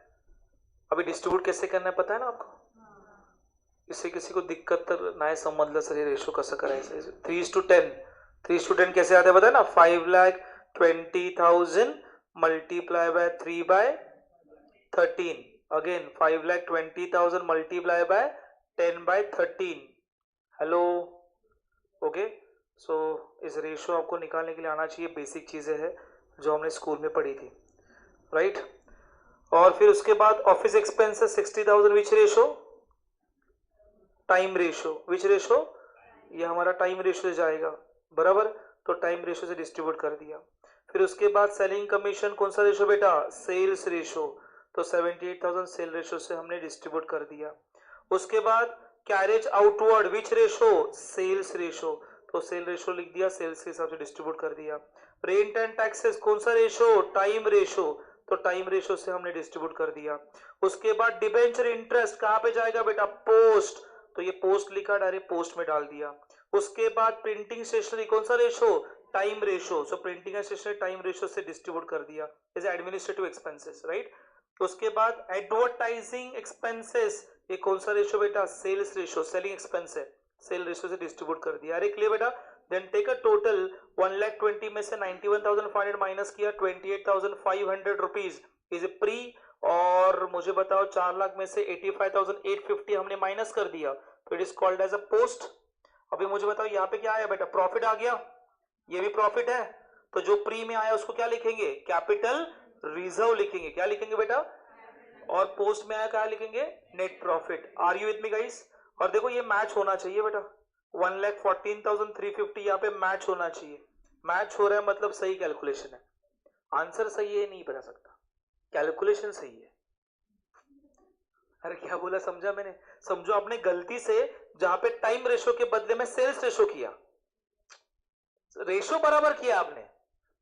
अभी डिस्ट्रीब्यूट कैसे करना है पता है ना आपको, इससे किसी को दिक्कत ना है समझ लो सर, ये रेशो कैसे कराए 3:10। 3:10 कैसे आता है पता है ना, 5,20,000 multiply by 3/13। Again 5,20,000 multiply by 10/13। Hello okay. So इस रेशो आपको निकालने के लिए आना चाहिए, बेसिक चीजें हैं जो हमने स्कूल में पढ़ी थी, राइट। और फिर उसके बाद ऑफिस एक्सपेंसेस 60,000 विच रेशो टाइम रेशो, विच रेशो ये हमारा टाइम रेशो से जाएगा बराबर। तो टाइम रेशो से डिस्ट्रीब्यूट कर दिया। फिर उसके बाद सेलिंग कमीशन कौन सा रेशो बेटा सेल्स रेशो। तो 78,000 सेल रेशो से हमने डिस्ट्रीब्यूट कर दिया। उसके बाद कैरेज आउटवर्ड विच रेशो सेल्स रेशो। तो सेल रेशो लिख दिया, सेल्स के हिसाब से डिस्ट्रीब्यूट कर दिया। रेंट एंड टैक्सेस कौन सा रेशो टाइम रेशो। तो टाइम रेशो से हमने डिस्ट्रीब्यूट कर दिया। उसके बाद डिबेंचर इंटरेस्ट कहां पे जाएगा बेटा पोस्ट। तो ये पोस्ट लिखा, डायरेक्ट पोस्ट में डाल दिया। उसके बाद प्रिंटिंग स्टेशनरी कौन सा ratio time ratio. So printing and stationery time ratio से डिस्ट्रीब्यूट कर दिया एज एडमिनिस्ट्रेटिव एक्सपेंसेस, राइट। उसके बाद एडवर्टाइजिंग एक्सपेंसेस, ये कौन सा रेशो बेटा सेल्स रेशो, सेलिंग एक्सपेंस है, सेल रेशो से डिस्ट्रीब्यूट कर दिया। अरे क्लियर बेटा। देन टेक अ टोटल 1,20,000 में से 91,500 माइनस किया, 28,500 रुपीज इज ए प्री। और मुझे बताओ 4 लाख में से 85,850 हमने माइनस कर दिया, तो it is called as a post. अभी मुझे बताओ यहाँ पे क्या आया बेटा प्रॉफिट आ गया, ये भी प्रॉफिट है। तो जो प्री में आया उसको क्या लिखेंगे कैपिटल रिजर्व लिखेंगे, क्या लिखेंगे बेटा। और पोस्ट में आया क्या लिखेंगे net profit. Are you with me guys. और देखो ये मैच होना चाहिए बेटा, 1,14,350 यहाँ पे मैच होना चाहिए। मैच हो रहा है मतलब सही कैलकुलेशन है। आंसर सही है नहीं बता सकता, कैलकुलेशन सही है। अरे क्या बोला समझा मैंने, समझो आपने गलती से जहां पे टाइम रेशो के बदले में सेल्स रेशो किया, रेशो बराबर किया आपने,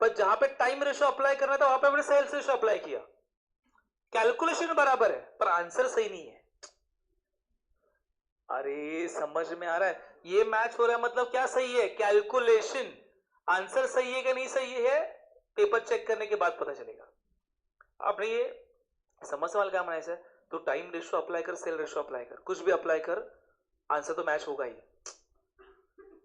पर जहां पे टाइम रेशो अप्लाई करना था वहां पे आपने सेल्स रेशो अप्लाई किया। कैलकुलेशन बराबर है पर आंसर सही नहीं है। अरे समझ में आ रहा है, ये मैच हो रहा है मतलब क्या सही है कैलकुलेशन। आंसर सही है कि नहीं सही है पेपर चेक करने के बाद पता चलेगा। आपने ये समझ सवाल क्या बनाया है, तो टाइम रेशो अप्लाई कर, सेल रेशो अप्लाई कर, कुछ भी अप्लाई कर, आंसर तो मैच होगा ही।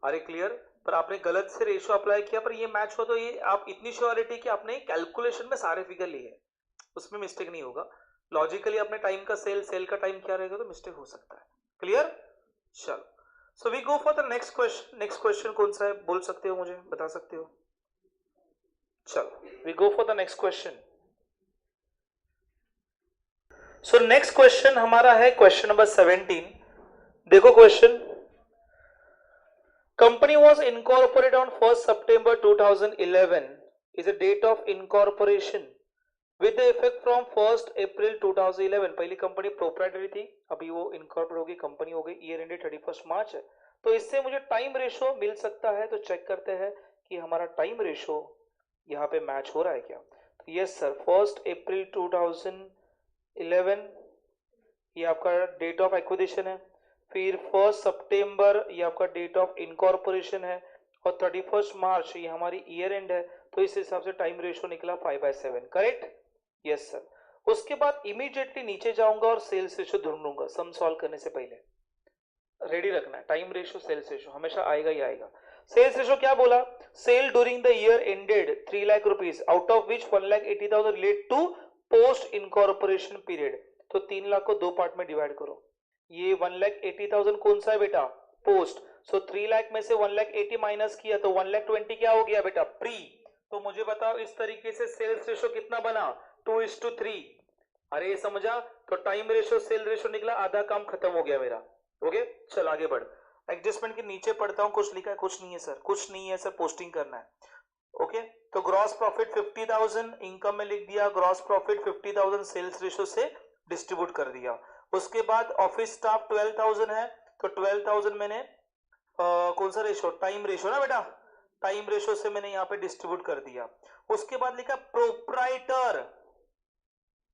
अरे क्लियर। पर आपने गलत से रेशो अप्लाई किया पर ये मैच हो, तो ये आप इतनी श्योरिटी कि आपने कैलकुलेशन में सारे फिगर लिए, उसमें मिस्टेक नहीं होगा। लॉजिकली अपने टाइम का सेल, सेल का टाइम क्या रहेगा तो मिस्टेक हो सकता है। क्लियर। चलो so we go for the next question. Next question कौन सा है बोल सकते हो, मुझे बता सकते हो। चलो we go for the next question. So next question हमारा है क्वेश्चन नंबर 17। देखो question, company was incorporated on 1 September 2011 is a date of incorporation with the effect from 1 April 2011। पहली कंपनी प्रोप्राइटरी थी, अभी वो इनकॉर्पोरेट होगी, कंपनी हो गई, ईयर एंडेड 31 मार्च है। तो इससे मुझे टाइम रेशो मिल सकता है, तो चेक करते हैं कि हमारा टाइम रेशो यहाँ पे मैच हो रहा है क्या। तो यस सर, 1 April 2011 ये आपका डेट ऑफ एक्विजिशन है, फिर 1 September ये आपका डेट ऑफ इनकॉर्पोरेशन है, और 31 मार्च ये हमारी ईयर एंड है। तो इस हिसाब से टाइम रेशो निकला 5/7, करेक्ट। Yes sir. उसके बाद इमीडिएटली नीचे जाऊंगा और सेल्स रेशियो ढूंढूंगा सम सॉल्व करने से पहले। रेडी रखना है, टाइम रेशियो सेल्स रेशियो हमेशा आएगा ही आएगा। सेल्स रेशियो क्या बोला, sale during the year ended 3 lakh rupees out of which 1,80,000 relate to post incorporation period. तो 3 लाख को 2 पार्ट में डिवाइड करो। ये 1,80,000 कौन सा है बेटा, पोस्ट। सो 3 लाख में से 1,80,000 माइनस किया तो 1,20,000 क्या हो गया बेटा, प्री। तो मुझे बताओ इस तरीके से सेल्स रेशियो कितना बना, 2:3। अरे समझा, तो टाइम रेशियो सेल रेशियो निकला, आधा काम खत्म हो गया मेरा। ओके चल आगे बढ़। एडजस्टमेंट के नीचे पढ़ता हूं, कुछ लिखा है, कुछ नहीं है सर, कुछ नहीं है सर, पोस्टिंग करना है। ओके तो ग्रॉस प्रॉफिट 50,000 इनकम में लिख दिया, ग्रॉस प्रॉफिट 50,000 सेल्स रेशियो से डिस्ट्रीब्यूट कर दिया। उसके बाद ऑफिस स्टाफ 12,000 है, तो 12,000 मैंने कौन सा रेशियो, टाइम रेशियो ना बेटा, टाइम रेशियो से मैंने यहाँ पे डिस्ट्रीब्यूट कर दिया। उसके बाद लिखा प्रोप्राइटर।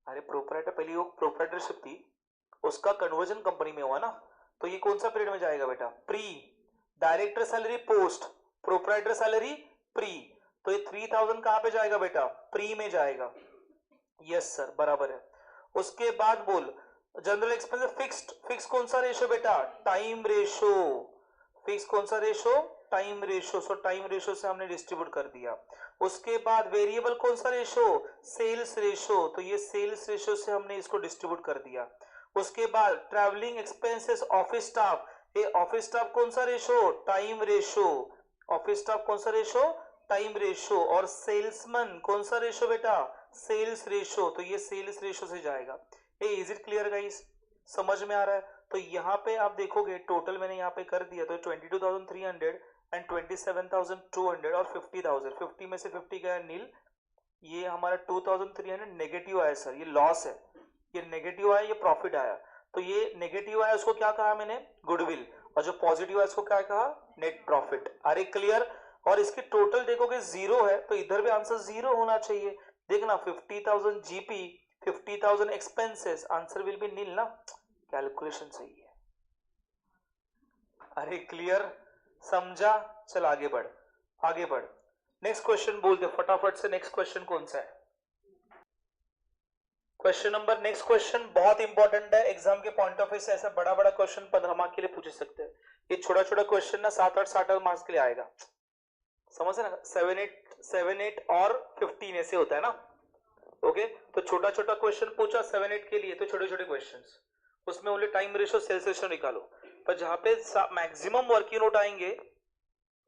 अरे प्रोप्राइटर पहले वो प्रोप्राइटरशिप थी, उसका कन्वर्जन कंपनी में हुआ ना, तो ये कौन सा पीरियड में जाएगा बेटा, pre. Director salary post, proprietor salary pre. तो ये 3,000 कहां पे जाएगा बेटा, प्री में जाएगा। यस सर बराबर है। उसके बाद बोल जनरल एक्सपेंस फिक्स्ड, फिक्स कौन सा रेशियो बेटा, टाइम रेशियो। फिक्स कौन सा रेशियो, टाइम रेशियो। सो टाइम रेशियो से हमने डिस्ट्रीब्यूट कर दिया। उसके बाद वेरिएबल कौन सा रेशियो, सेल्स रेशियो, तो ये सेल्स रेशियो से हमने इसको डिस्ट्रीब्यूट कर दिया। उसके बाद ट्रैवलिंग एक्सपेंसेस ऑफिस स्टाफ, ये ऑफिस स्टाफ कौन सा ratio, time ratio. Office staff कौन सा रेशियो, टाइम रेशियो। और सेल्समैन कौन सा रेशियो बेटा, सेल्स रेशियो, तो ये सेल्स रेशियो से जाएगा। ए इज इट क्लियर गाइस, समझ में आ रहा है। तो यहाँ पे आप देखोगे टोटल मैंने यहाँ पे कर दिया, तो 22,300 एंड 27,200 और 50,000, 50 में से 50 गया नील। ये हमारा 2,300 नेगेटिव आया सर, ये लॉस है, ये नेगेटिव आया, ये प्रॉफिट आया। तो ये नेगेटिव आया उसको क्या कहा मैंने, गुडविल, और जो पॉजिटिव आया उसको क्या कहा, नेट प्रॉफिट। अरे क्लियर। और इसके टोटल देखोगे जीरो है, तो इधर भी आंसर जीरो होना चाहिए। देखना 50,000 GP, 50,000 expenses, answer will be nil ना, कैलकुलेशन सही है। अरे क्लियर, समझा। चल आगे बढ़, आगे बढ़। नेक्स्ट क्वेश्चन बोल दे फटाफट से, नेक्स्ट क्वेश्चन कौन सा है। क्वेश्चन नंबर, नेक्स्ट क्वेश्चन बहुत इंपॉर्टेंट है, एग्जाम के पॉइंट ऑफ व्यू से ऐसा बड़ा बड़ा क्वेश्चन 15 मार्क्स के लिए पूछ सकते हैं। ये छोटा छोटा क्वेश्चन ना 7-8 मार्क्स के लिए आएगा, समझ ना, 7-8 और 15 ऐसे होता है ना। ओके तो छोटा छोटा क्वेश्चन पूछा 7-8 के लिए, तो छोटे छोटे क्वेश्चंस, उसमें only time ratio sales ratio निकालो। पर जहां पे मैक्सिमम वर्किंग नोट आएंगे,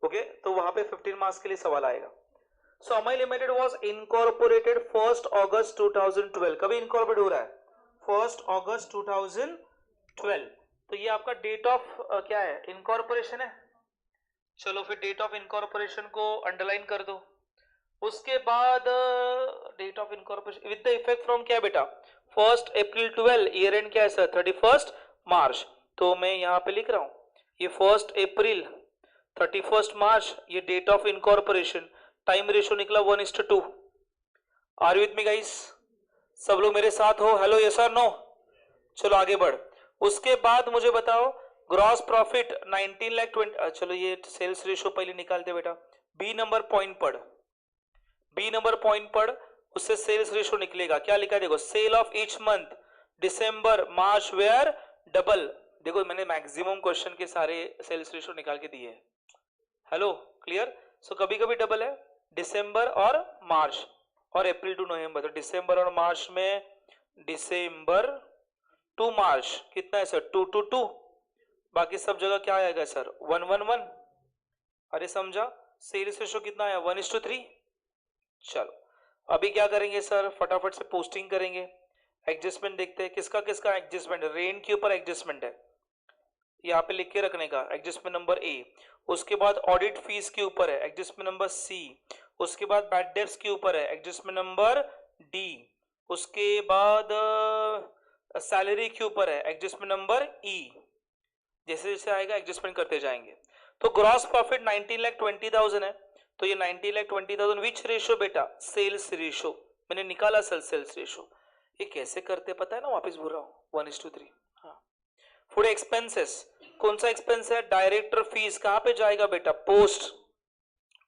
ओके तो वहां पे 15 मार्क्स के लिए सवाल आएगा। सो अमाई लिमिटेड वाज इनकॉर्पोरेटेड 1 अगस्त 2012, कभी इनकॉर्पोरेट हो रहा है, 1 अगस्त 2012। तो ये आपका डेट ऑफ क्या है, इनकॉर्पोरेशन है। चलो फिर डेट ऑफ इनकॉर्पोरेशन को अंडरलाइन कर दो। उसके बाद date of incorporation with the effect from क्या बेटा, 1 अप्रैल 12, ईयर एंड क्या है सर, 31 मार्च। तो मैं यहाँ पे लिख रहा हूँ ये 1 अप्रैल 31 मार्च, ये date of incorporation. Time ratio निकला 1:2। Are you with me guys, सब लोग मेरे साथ हो, हेलो यस और नो। चलो आगे बढ़। उसके बाद मुझे बताओ ग्रॉस प्रॉफिट 19,20,000, चलो ये सेल्स रेशियो पहले निकालते बेटा। बी नंबर पॉइंट पढ़, बी नंबर पॉइंट पढ़, उससे सेल्स रेशियो निकलेगा। क्या लिखा है देखो, sale of each month December March were double. देखो मैंने मैक्सिमम क्वेश्चन के सारे सेल्स रेशियो निकाल के दिए हैं, हेलो क्लियर। सो कभी कभी डबल है, दिसंबर और मार्च और अप्रैल टू नवंबर, तो दिसंबर और मार्च में दिसंबर टू मार्च कितना है सर, 2-2-2। बाकी सब जगह क्या आएगा सर, 1-1-1। अरे समझा, सेल्स रेशियो कितना आया, 1:3। चलो अभी क्या करेंगे सर, फटाफट से पोस्टिंग करेंगे। एडजस्टमेंट देखते हैं किसका किसका एडजस्टमेंट है, रेंट के ऊपर एडजस्टमेंट है, यहाँ पे लिख के रखने का, एडजस्टमेंट नंबर ए। उसके बाद ऑडिट फीस के ऊपर है, एडजस्टमेंट नंबर सी। उसके बाद बैड डेब्ट्स के ऊपर है, एडजस्टमेंट नंबर डी। उसके बाद सैलरी के ऊपर है, एडजस्टमेंट नंबर ई। जैसे जैसे आएगा एडजस्टमेंट करते जाएंगे। तो ग्रॉस प्रॉफिट 19,20,000 है, तो ये 19,20,000 विच रेशियो बेटा, सेल्स रेशियो। मैंने निकाला सेल्स रेशियो। ये कैसे करते पता है ना, वापस बोल रहा हूँ, 1:3। हाँ फूड एक्सपेंसेस, कौन सा एक्सपेंस है, डायरेक्टर फीस, कहां पे जाएगा बेटा, पोस्ट,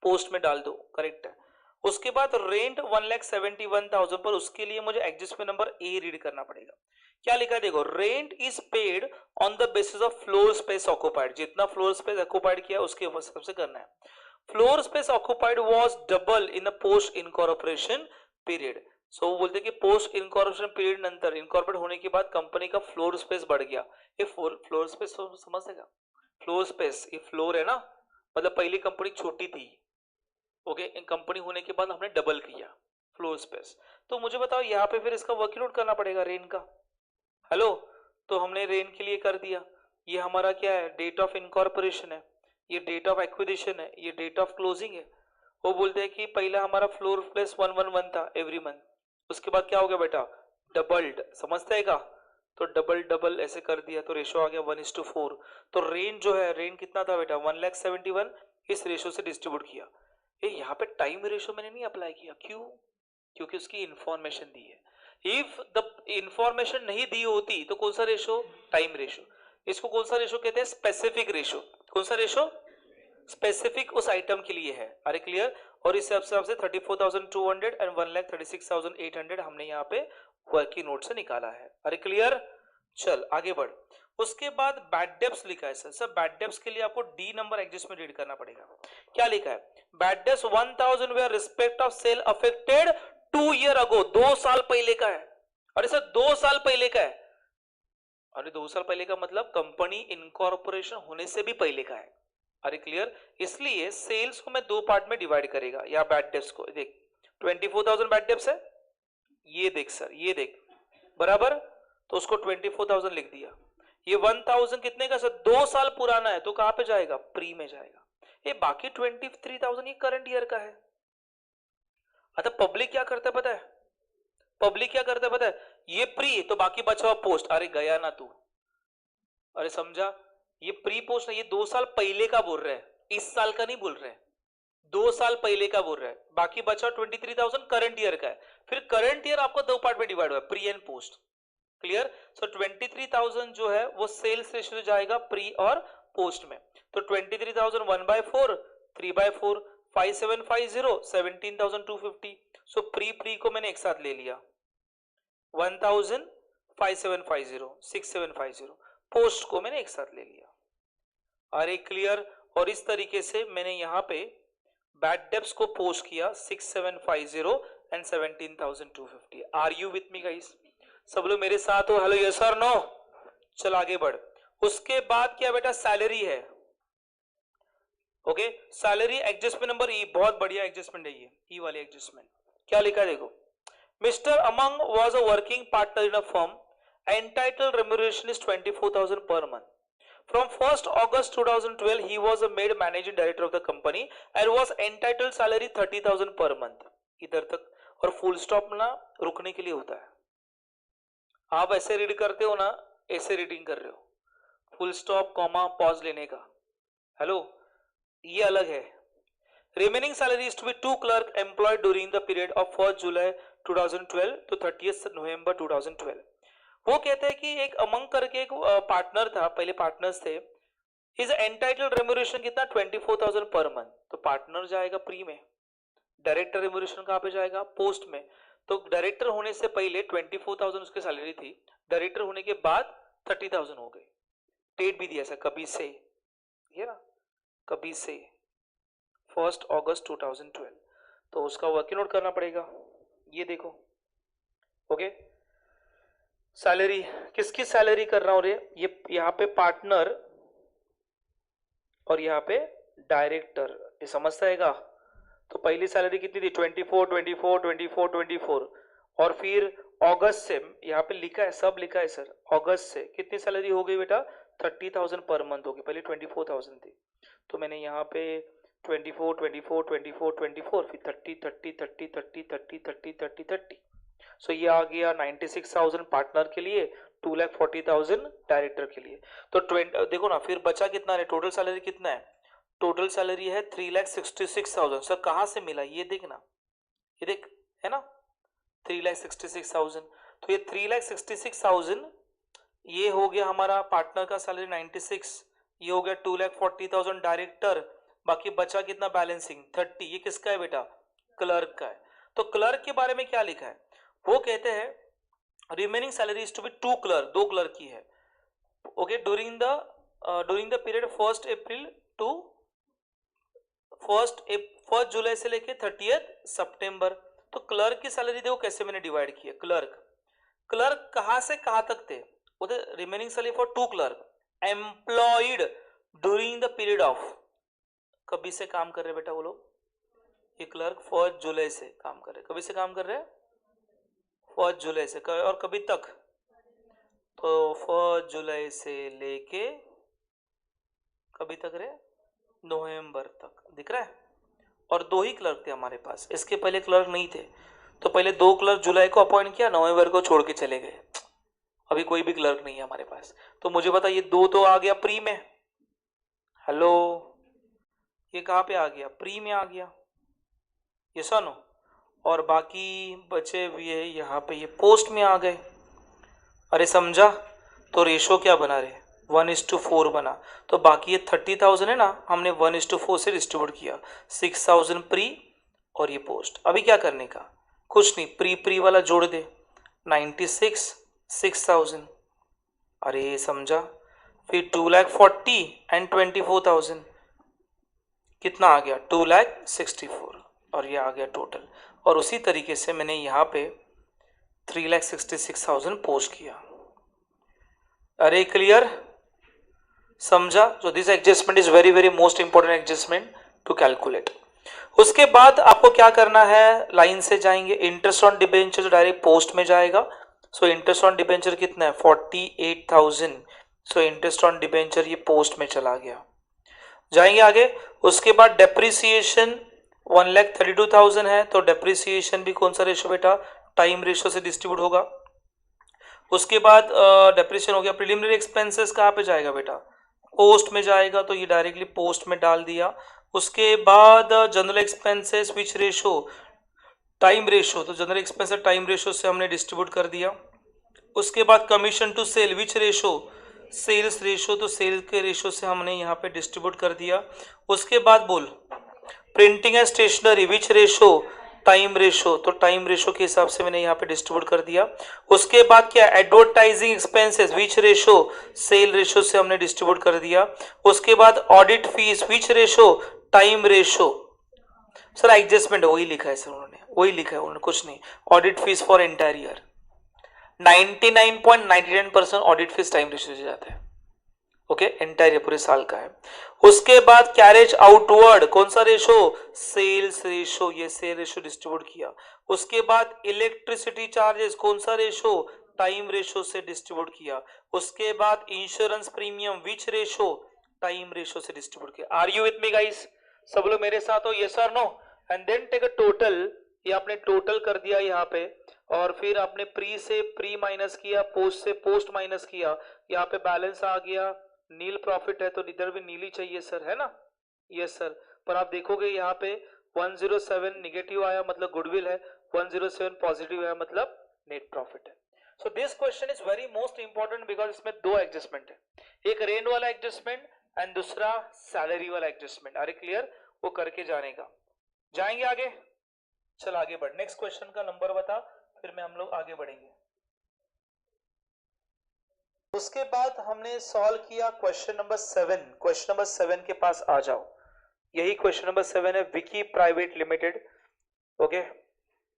पोस्ट में डाल दो, करेक्ट है। उसके बाद रेंट 1,71,000 पर, उसके लिए मुझे एडजस्टमेंट नंबर ए रीड करना पड़ेगा। क्या लिखा है देखो, rent is paid on the basis of floor space occupied, जितना फ्लोर स्पेस ऑक्युपाइड किया उसके हिसाब से करना है। Floor space occupied was double in a post incorporation period. So वो बोलते कि पोस्ट इनकॉर्पोरेशन पीरियड नंतर, इनकॉर्पोरेट होने के बाद कंपनी का फ्लोर स्पेस बढ़ गया। ये फ्लोर स्पेस समझेगा, फ्लोर स्पेस, ये फ्लोर है ना, मतलब पहली कंपनी छोटी थी, ओके, कंपनी होने के बाद हमने डबल किया फ्लोर स्पेस। तो मुझे बताओ यहाँ पे फिर इसका वर्कआउट करना पड़ेगा रेन का। हेलो, तो हमने रेन के लिए कर दिया, ये हमारा क्या है, डेट ऑफ इनकॉर्पोरेशन है, ये डेट ऑफ एक्विजिशन है, ये डेट ऑफ क्लोजिंग है। वो बोलते हैं कि पहला हमारा फ्लोर प्लस 111 था एवरी मंथ, उसके बाद क्या हो गया बेटा, डबल्ड, समझते हैं का, तो डबल डबल ऐसे कर दिया, तो रेशो आ गया 1:4। तो रेन जो है, रेन कितना था बेटा 1,71,000, इस रेशो से डिस्ट्रीब्यूट किया। ये यहाँ पे टाइम रेशो मैंने नहीं अप्लाई किया, क्यों, क्योंकि उसकी इंफॉर्मेशन दी है। इफ द इंफॉर्मेशन नहीं दी होती तो कौन सा रेशो, टाइम रेशो। इसको कौन सा रेशो कहते हैं, स्पेसिफिक रेशो। कौन सा रेशो, स्पेसिफिक उस आइटम के लिए है। अरे क्लियर। और इस हिसाब से 34,200 एंड 1,36,800 हमने यहाँ पे वर्किंग नोट से निकाला है। अरे क्लियर, चल आगे बढ़। उसके बाद बैड डेब्ट्स लिखा है सर बैड डेब्ट्स के लिए आपको डी नंबर एडजस्टमेंट रीड करना पड़ेगा। क्या लिखा है, bad debts 1,000 were respect of sale affected 2 year ago, 2 साल पहले का है। अरे सर 2 साल पहले का है, अरे 2 साल पहले का मतलब कंपनी इनकॉर्पोरेशन होने से भी पहले का है। अरे क्लियर, इसलिए सेल्स को मैं 2 पार्ट में डिवाइड करेगा, या बैड डेब्ट्स को देख, 24,000 बैड डेब्ट्स है, ये देख सर, ये देख बराबर, तो उसको 24,000 लिख दिया। ये 1,000 कितने का सर, 2 साल पुराना है, तो कहां पे जाएगा, प्री में जाएगा। ये बाकी 23,000 ये करंट ईयर का है। अच्छा पब्लिक क्या करता है पता है, पब्लिक क्या करता है पता है, ये प्री तो बाकी बचा हुआ पोस्ट। अरे गया ना तू, अरे समझा, ये प्री पोस्ट है, ये 2 साल पहले का बोल रहे हैं, इस साल का नहीं बोल रहे हैं, 2 साल पहले का बोल रहा है। बाकी बचा 23,000 करंट ईयर का है। फिर करंट ईयर आपको 2 पार्ट में डिवाइड हुआ है, प्री एंड पोस्ट। क्लियर। सो 23,000 जो है वो सेल्स रेशियो जाएगा प्री और पोस्ट में। तो 23,000 1/4, 3/4, 5,750, 17,250। सो प्री को मैंने एक साथ ले लिया 1,000, 5,750, 6,750, पोस्ट को मैंने एक साथ ले लिया। अरे क्लियर। और इस तरीके से मैंने यहाँ पे बैड डेब्ट्स को पोस्ट किया 6,750 and 17,250। Are you with me guys, सब लोग मेरे साथ हो, हेलो यस और नो। चल आगे बढ़। उसके बाद क्या बेटा, सैलरी है, ओके, सैलरी एडजस्टमेंट नंबर ई, बहुत बढ़िया एडजस्टमेंट है ये, ई वाली एडजस्टमेंट। क्या लिखा है देखो, mister among was a working partner in a firm, entitled remuneration is 24,000 per month. From 1st August 2012, he was made managing director of the company and was entitled salary 30,000 per month। इधर तक, और full stop ना रुकने के लिए होता है, आप ऐसे रीड करते हो ना, ऐसे रीडिंग कर रहे हो, फुल स्टॉप कॉमा पॉज लेने का, हेलो ये अलग है। Remaining salary is to be 2 clerk employed during the period of 1st July 2012 to 30th November 2012। वो कहते हैं कि एक अमंग करके एक पार्टनर था, पहले पार्टनर्स थे, हिज एंटाइटल्ड रेम्यूनरेशन कितना 24,000 पर मंथ। तो पार्टनर जाएगा प्री में, डायरेक्टर रेम्यूनरेशन कहां पे जाएगा, पोस्ट में। तो डायरेक्टर होने से पहले 24,000 उसकी सैलरी थी, डायरेक्टर होने के बाद 30,000 हो गई। डेट भी दिया ऐसा, कभी से, ये ना, कभी से 1st August 2012। तो उसका वर्किंग नोट करना पड़ेगा, ये देखो, ओके। सैलरी, किसकी सैलरी कर रहा हूं रे, ये यहाँ पे पार्टनर और यहाँ पे डायरेक्टर, ये समझता है। तो पहली सैलरी कितनी थी 24, 24, 24, 24, और फिर अगस्त से, यहाँ पे लिखा है, सब लिखा है सर, अगस्त से कितनी सैलरी हो गई बेटा 30,000 पर मंथ हो गई, पहले 24,000 थी। तो मैंने यहाँ पे 24, 24, 24, 24, फिर 30, 30, 30, 30, 30, 30, 30, 30। सो ये आ गया 96,000 पार्टनर के लिए, 2,40,000 डायरेक्टर के लिए। तो देखो ना, फिर बचा कितना है, टोटल सैलरी कितना है, टोटल सैलरी है 3,66,000। सर कहां से मिला, ये देखना, ये देख, है ना 3,66,000। तो ये 3,66,000 ये हो गया हमारा पार्टनर का सैलरी 96, ये हो गया 2,40,000 डायरेक्टर, बाकी बचा कितना बैलेंसिंग 30। ये किसका है बेटा, क्लर्क का है। तो क्लर्क के बारे में क्या लिखा है, वो कहते हैं remaining salary is to be 2 clerk, 2 clerk की है। Okay, during the period 1 April to 1 July से लेके 30 सितंबर। तो क्लर्क की सैलरी देखो कैसे मैंने डिवाइड किया। क्लर्क कहां से कहां तक थे, remaining salary for 2 clerk employed during the period of, कभी से काम कर रहे बेटा वो लोग, ये क्लर्क 1 जुलाई से काम कर रहे, कभी से काम कर रहे हैं 1 जुलाई से, और कभी तक, तो 1 जुलाई से लेके कभी तक रहे, नवंबर तक, दिख रहा है। और 2 ही क्लर्क थे हमारे पास, इसके पहले क्लर्क नहीं थे। तो पहले 2 क्लर्क जुलाई को अपॉइंट किया, नवंबर को छोड़ के चले गए, अभी कोई भी क्लर्क नहीं है हमारे पास। तो मुझे पता ये 2 तो आ गया प्री में, हेलो, ये कहां पे आ गया, प्री में आ गया, ये सुनो, और बाकी बचे हुए यहाँ पे ये पोस्ट में आ गए। अरे समझा, तो रेशो क्या बना रहे, 1:4 बना। तो बाकी ये 30,000 है ना, हमने 1:4 से डिस्ट्रीब्यूट किया, 6,000 प्री और ये पोस्ट। अभी क्या करने का, कुछ नहीं, प्री वाला जोड़ दे, 96 6,000, अरे समझा, फिर 2,40,000 एंड 24,000, कितना आ गया 2,64,000, और ये आ गया टोटल। और उसी तरीके से मैंने यहाँ पे 3,66,000 पोस्ट किया। अरे क्लियर, समझा। So this adjustment is very very most important adjustment to calculate. उसके बाद आपको क्या करना है, लाइन से जाएंगे, इंटरेस्ट ऑन डिबेंचर जो डायरेक्ट पोस्ट में जाएगा। सो इंटरेस्ट ऑन डिबेंचर कितना है 48,000, सो इंटरेस्ट ऑन डिबेंचर ये पोस्ट में चला गया। जाएंगे आगे, उसके बाद डेप्रिसिएशन 1,32,000 है, तो डेप्रिसिएशन भी कौन सा रेशो बेटा, टाइम रेशो से डिस्ट्रीब्यूट होगा। उसके बाद डेप्रिसिएशन हो गया। प्रिलिमिनरी एक्सपेंसेस कहाँ पे जाएगा बेटा, पोस्ट में जाएगा, तो ये डायरेक्टली पोस्ट में डाल दिया। उसके बाद general expenses which ratio, time ratio, तो जनरल एक्सपेंसेस टाइम रेशो से हमने डिस्ट्रीब्यूट कर दिया। उसके बाद commission to sale which ratio, sales ratio, तो सेल के रेशो से हमने यहाँ पे डिस्ट्रीब्यूट कर दिया। उसके बाद बोल printing and stationery which ratio, time ratio, तो टाइम रेशो के हिसाब से मैंने यहाँ पे डिस्ट्रीब्यूट कर दिया। उसके बाद क्या, advertising expenses which ratio, sale ratio से हमने डिस्ट्रीब्यूट कर दिया। उसके बाद audit fees which ratio, time ratio. Sir adjustment वही लिखा है सर, उन्होंने वही लिखा है, उन्होंने कुछ नहीं। Audit fees for entire year 99.99% audit fees time ratio से जाता है। ओके, एंटायर पूरे साल का है। उसके बाद कैरेज आउटवर्ड कौन सा रेशो, सेल्स रेशो, ये सेल रेशो डिस्ट्रीब्यूट किया। उसके बाद इलेक्ट्रिसिटी चार्जेस कौन सा रेशो, टाइम रेशो से डिस्ट्रीब्यूट किया। उसके बाद insurance premium which ratio, time ratio से डिस्ट्रीब्यूट किया। Are you with me guys, सब लोग मेरे साथ हो, यस और no. And then take a total, ये आपने टोटल कर दिया यहाँ पे, और फिर आपने प्री से प्री माइनस किया, पोस्ट से पोस्ट माइनस किया, यहाँ पे बैलेंस आ गया, नील प्रॉफिट है तो इधर भी नील ही चाहिए सर, है ना, यस सर। पर आप देखोगे यहाँ पे 107 निगेटिव आया मतलब गुडविल है, 107 पॉजिटिव आया मतलब नेट प्रॉफिट है। So this question is very most important because इसमें 2 एडजस्टमेंट है, एक रेंट वाला एडजस्टमेंट एंड दूसरा सैलरी वाला एडजस्टमेंट। अरे क्लियर, वो करके जाने का। जाएंगे आगे, चल आगे बढ़, नेक्स्ट क्वेश्चन का नंबर बता, फिर में हम लोग आगे बढ़ेंगे। उसके बाद हमने सॉल्व किया क्वेश्चन नंबर 7। क्वेश्चन नंबर 7 के पास आ जाओ, यही क्वेश्चन नंबर 7 है, विकी प्राइवेट लिमिटेड। ओके,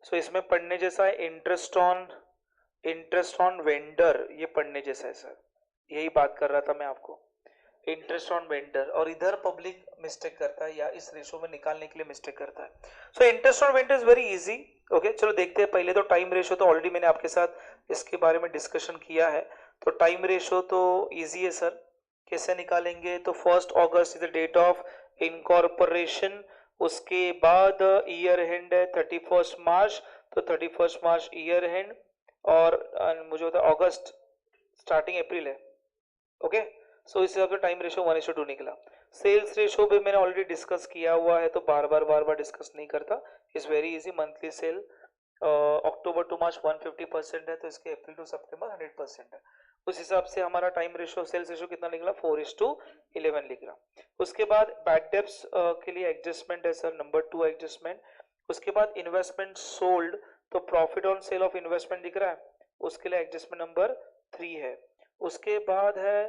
सो इसमें पढ़ने जैसा है इंटरेस्ट ऑन वेंडर, ये पढ़ने जैसा है सर, यही बात कर रहा था मैं आपको, इंटरेस्ट ऑन वेंडर। और इधर पब्लिक मिस्टेक करता है या इस रेशो में निकालने के लिए मिस्टेक करता है। सो interest on vendor is very easy. Okay, चलो देखते हैं। पहले तो टाइम रेशो तो ऑलरेडी मैंने आपके साथ इसके बारे में डिस्कशन किया है, तो टाइम रेशो तो इजी है सर, कैसे निकालेंगे, तो 1 August is the date of incorporation. उसके बाद ईयर हैंड है 31 मार्च, तो 31 मार्च ईयर हैंड, और मुझे होता है अगस्त स्टार्टिंग अप्रैल है। ओके, सो इस हिसाब से टाइम रेशो 1:2 निकला। सेल्स रेशो भी मैंने ऑलरेडी डिस्कस किया हुआ है, तो बार बार डिस्कस नहीं करता, is very easy. Monthly sale October to March 150% है, तो इसके अप्रैल टू सितंबर 100% है। उस हिसाब से हमारा टाइम रेशो, सेल्स रेशो कितना निकला 4:11 निकला। उसके बाद बैड डेब्ट्स के लिए एडजस्टमेंट है सर, नंबर 2 एडजस्टमेंट, उसके बाद इन्वेस्टमेंट सोल्ड, तो profit on sale of investment दिख रहा है, उसके लिए एडजस्टमेंट नंबर 3 है। उसके बाद है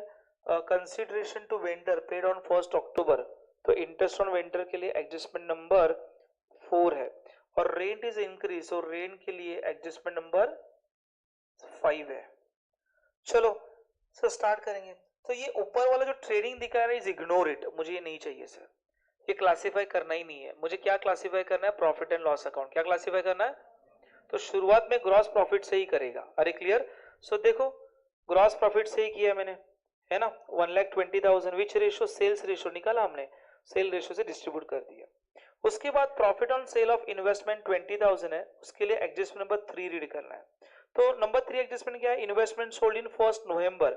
consideration to vendor paid on 1 October, तो इंटरेस्ट ऑन वेंडर के लिए एडजस्टमेंट नंबर 4 है। और रेंट इज इंक्रीज, और रेंट के लिए एडजस्टमेंट नंबर 5 है। चलो सर स्टार्ट करेंगे। तो ये ऊपर वाला जो ट्रेडिंग दिखा रहा है इज इग्नोर इट, मुझे ये नहीं चाहिए सर, ये क्लासिफाई करना ही नहीं है। मुझे क्या क्लासिफाई करना है, प्रॉफिट एंड लॉस अकाउंट। क्या क्लासिफाई करना है, तो शुरुआत में ग्रॉस प्रॉफिट से ही करेगा। अरे क्लियर। सो देखो ग्रॉस प्रॉफिट से ही किया मैंने, है ना, 1,20,000 विच रेशो, सेल्स रेशो निकाला हमने, सेल रेशो से डिस्ट्रीब्यूट कर दिया। उसके बाद profit on sale of investment 20,000 है, उसके लिए एडजस्टमेंट नंबर 3 रीड करना है। तो नंबर 3 एडजस्टमेंट क्या है, इन्वेस्टमेंट सोल्ड इन 1 नवंबर।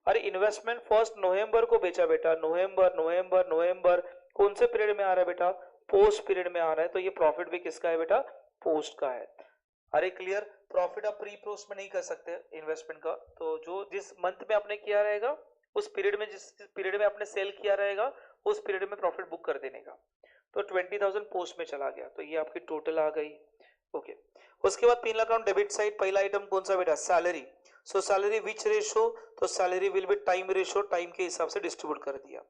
अरे इन्वेस्टमेंट 1 नवंबर को बेचा बेटा, नवंबर नवंबर नवंबर कौन से पीरियड में आ रहा है बेटा, पोस्ट पीरियड में आ रहा है, तो ये प्रॉफिट भी किसका है बेटा, पोस्ट का है। अरे क्लियर। प्रॉफिट आप प्री पोस्ट में नहीं कर सकते इन्वेस्टमेंट का, तो जो जिस मंथ में आपने किया रहेगा उस पीरियड में, जिस पीरियड में आपने सेल किया रहेगा उस पीरियड में प्रॉफिट बुक कर देने का। तो 20,000 पोस्ट में चला गया, तो ये आपकी टोटल आ गई। ओके। उसके बाद पीनल अकाउंट डेबिट साइड, पहला आइटम कौन सा बेटा, salary. So salary which ratio, तो salary will be time ratio, time के हिसाब से डिस्ट्रीब्यूट कर दिया।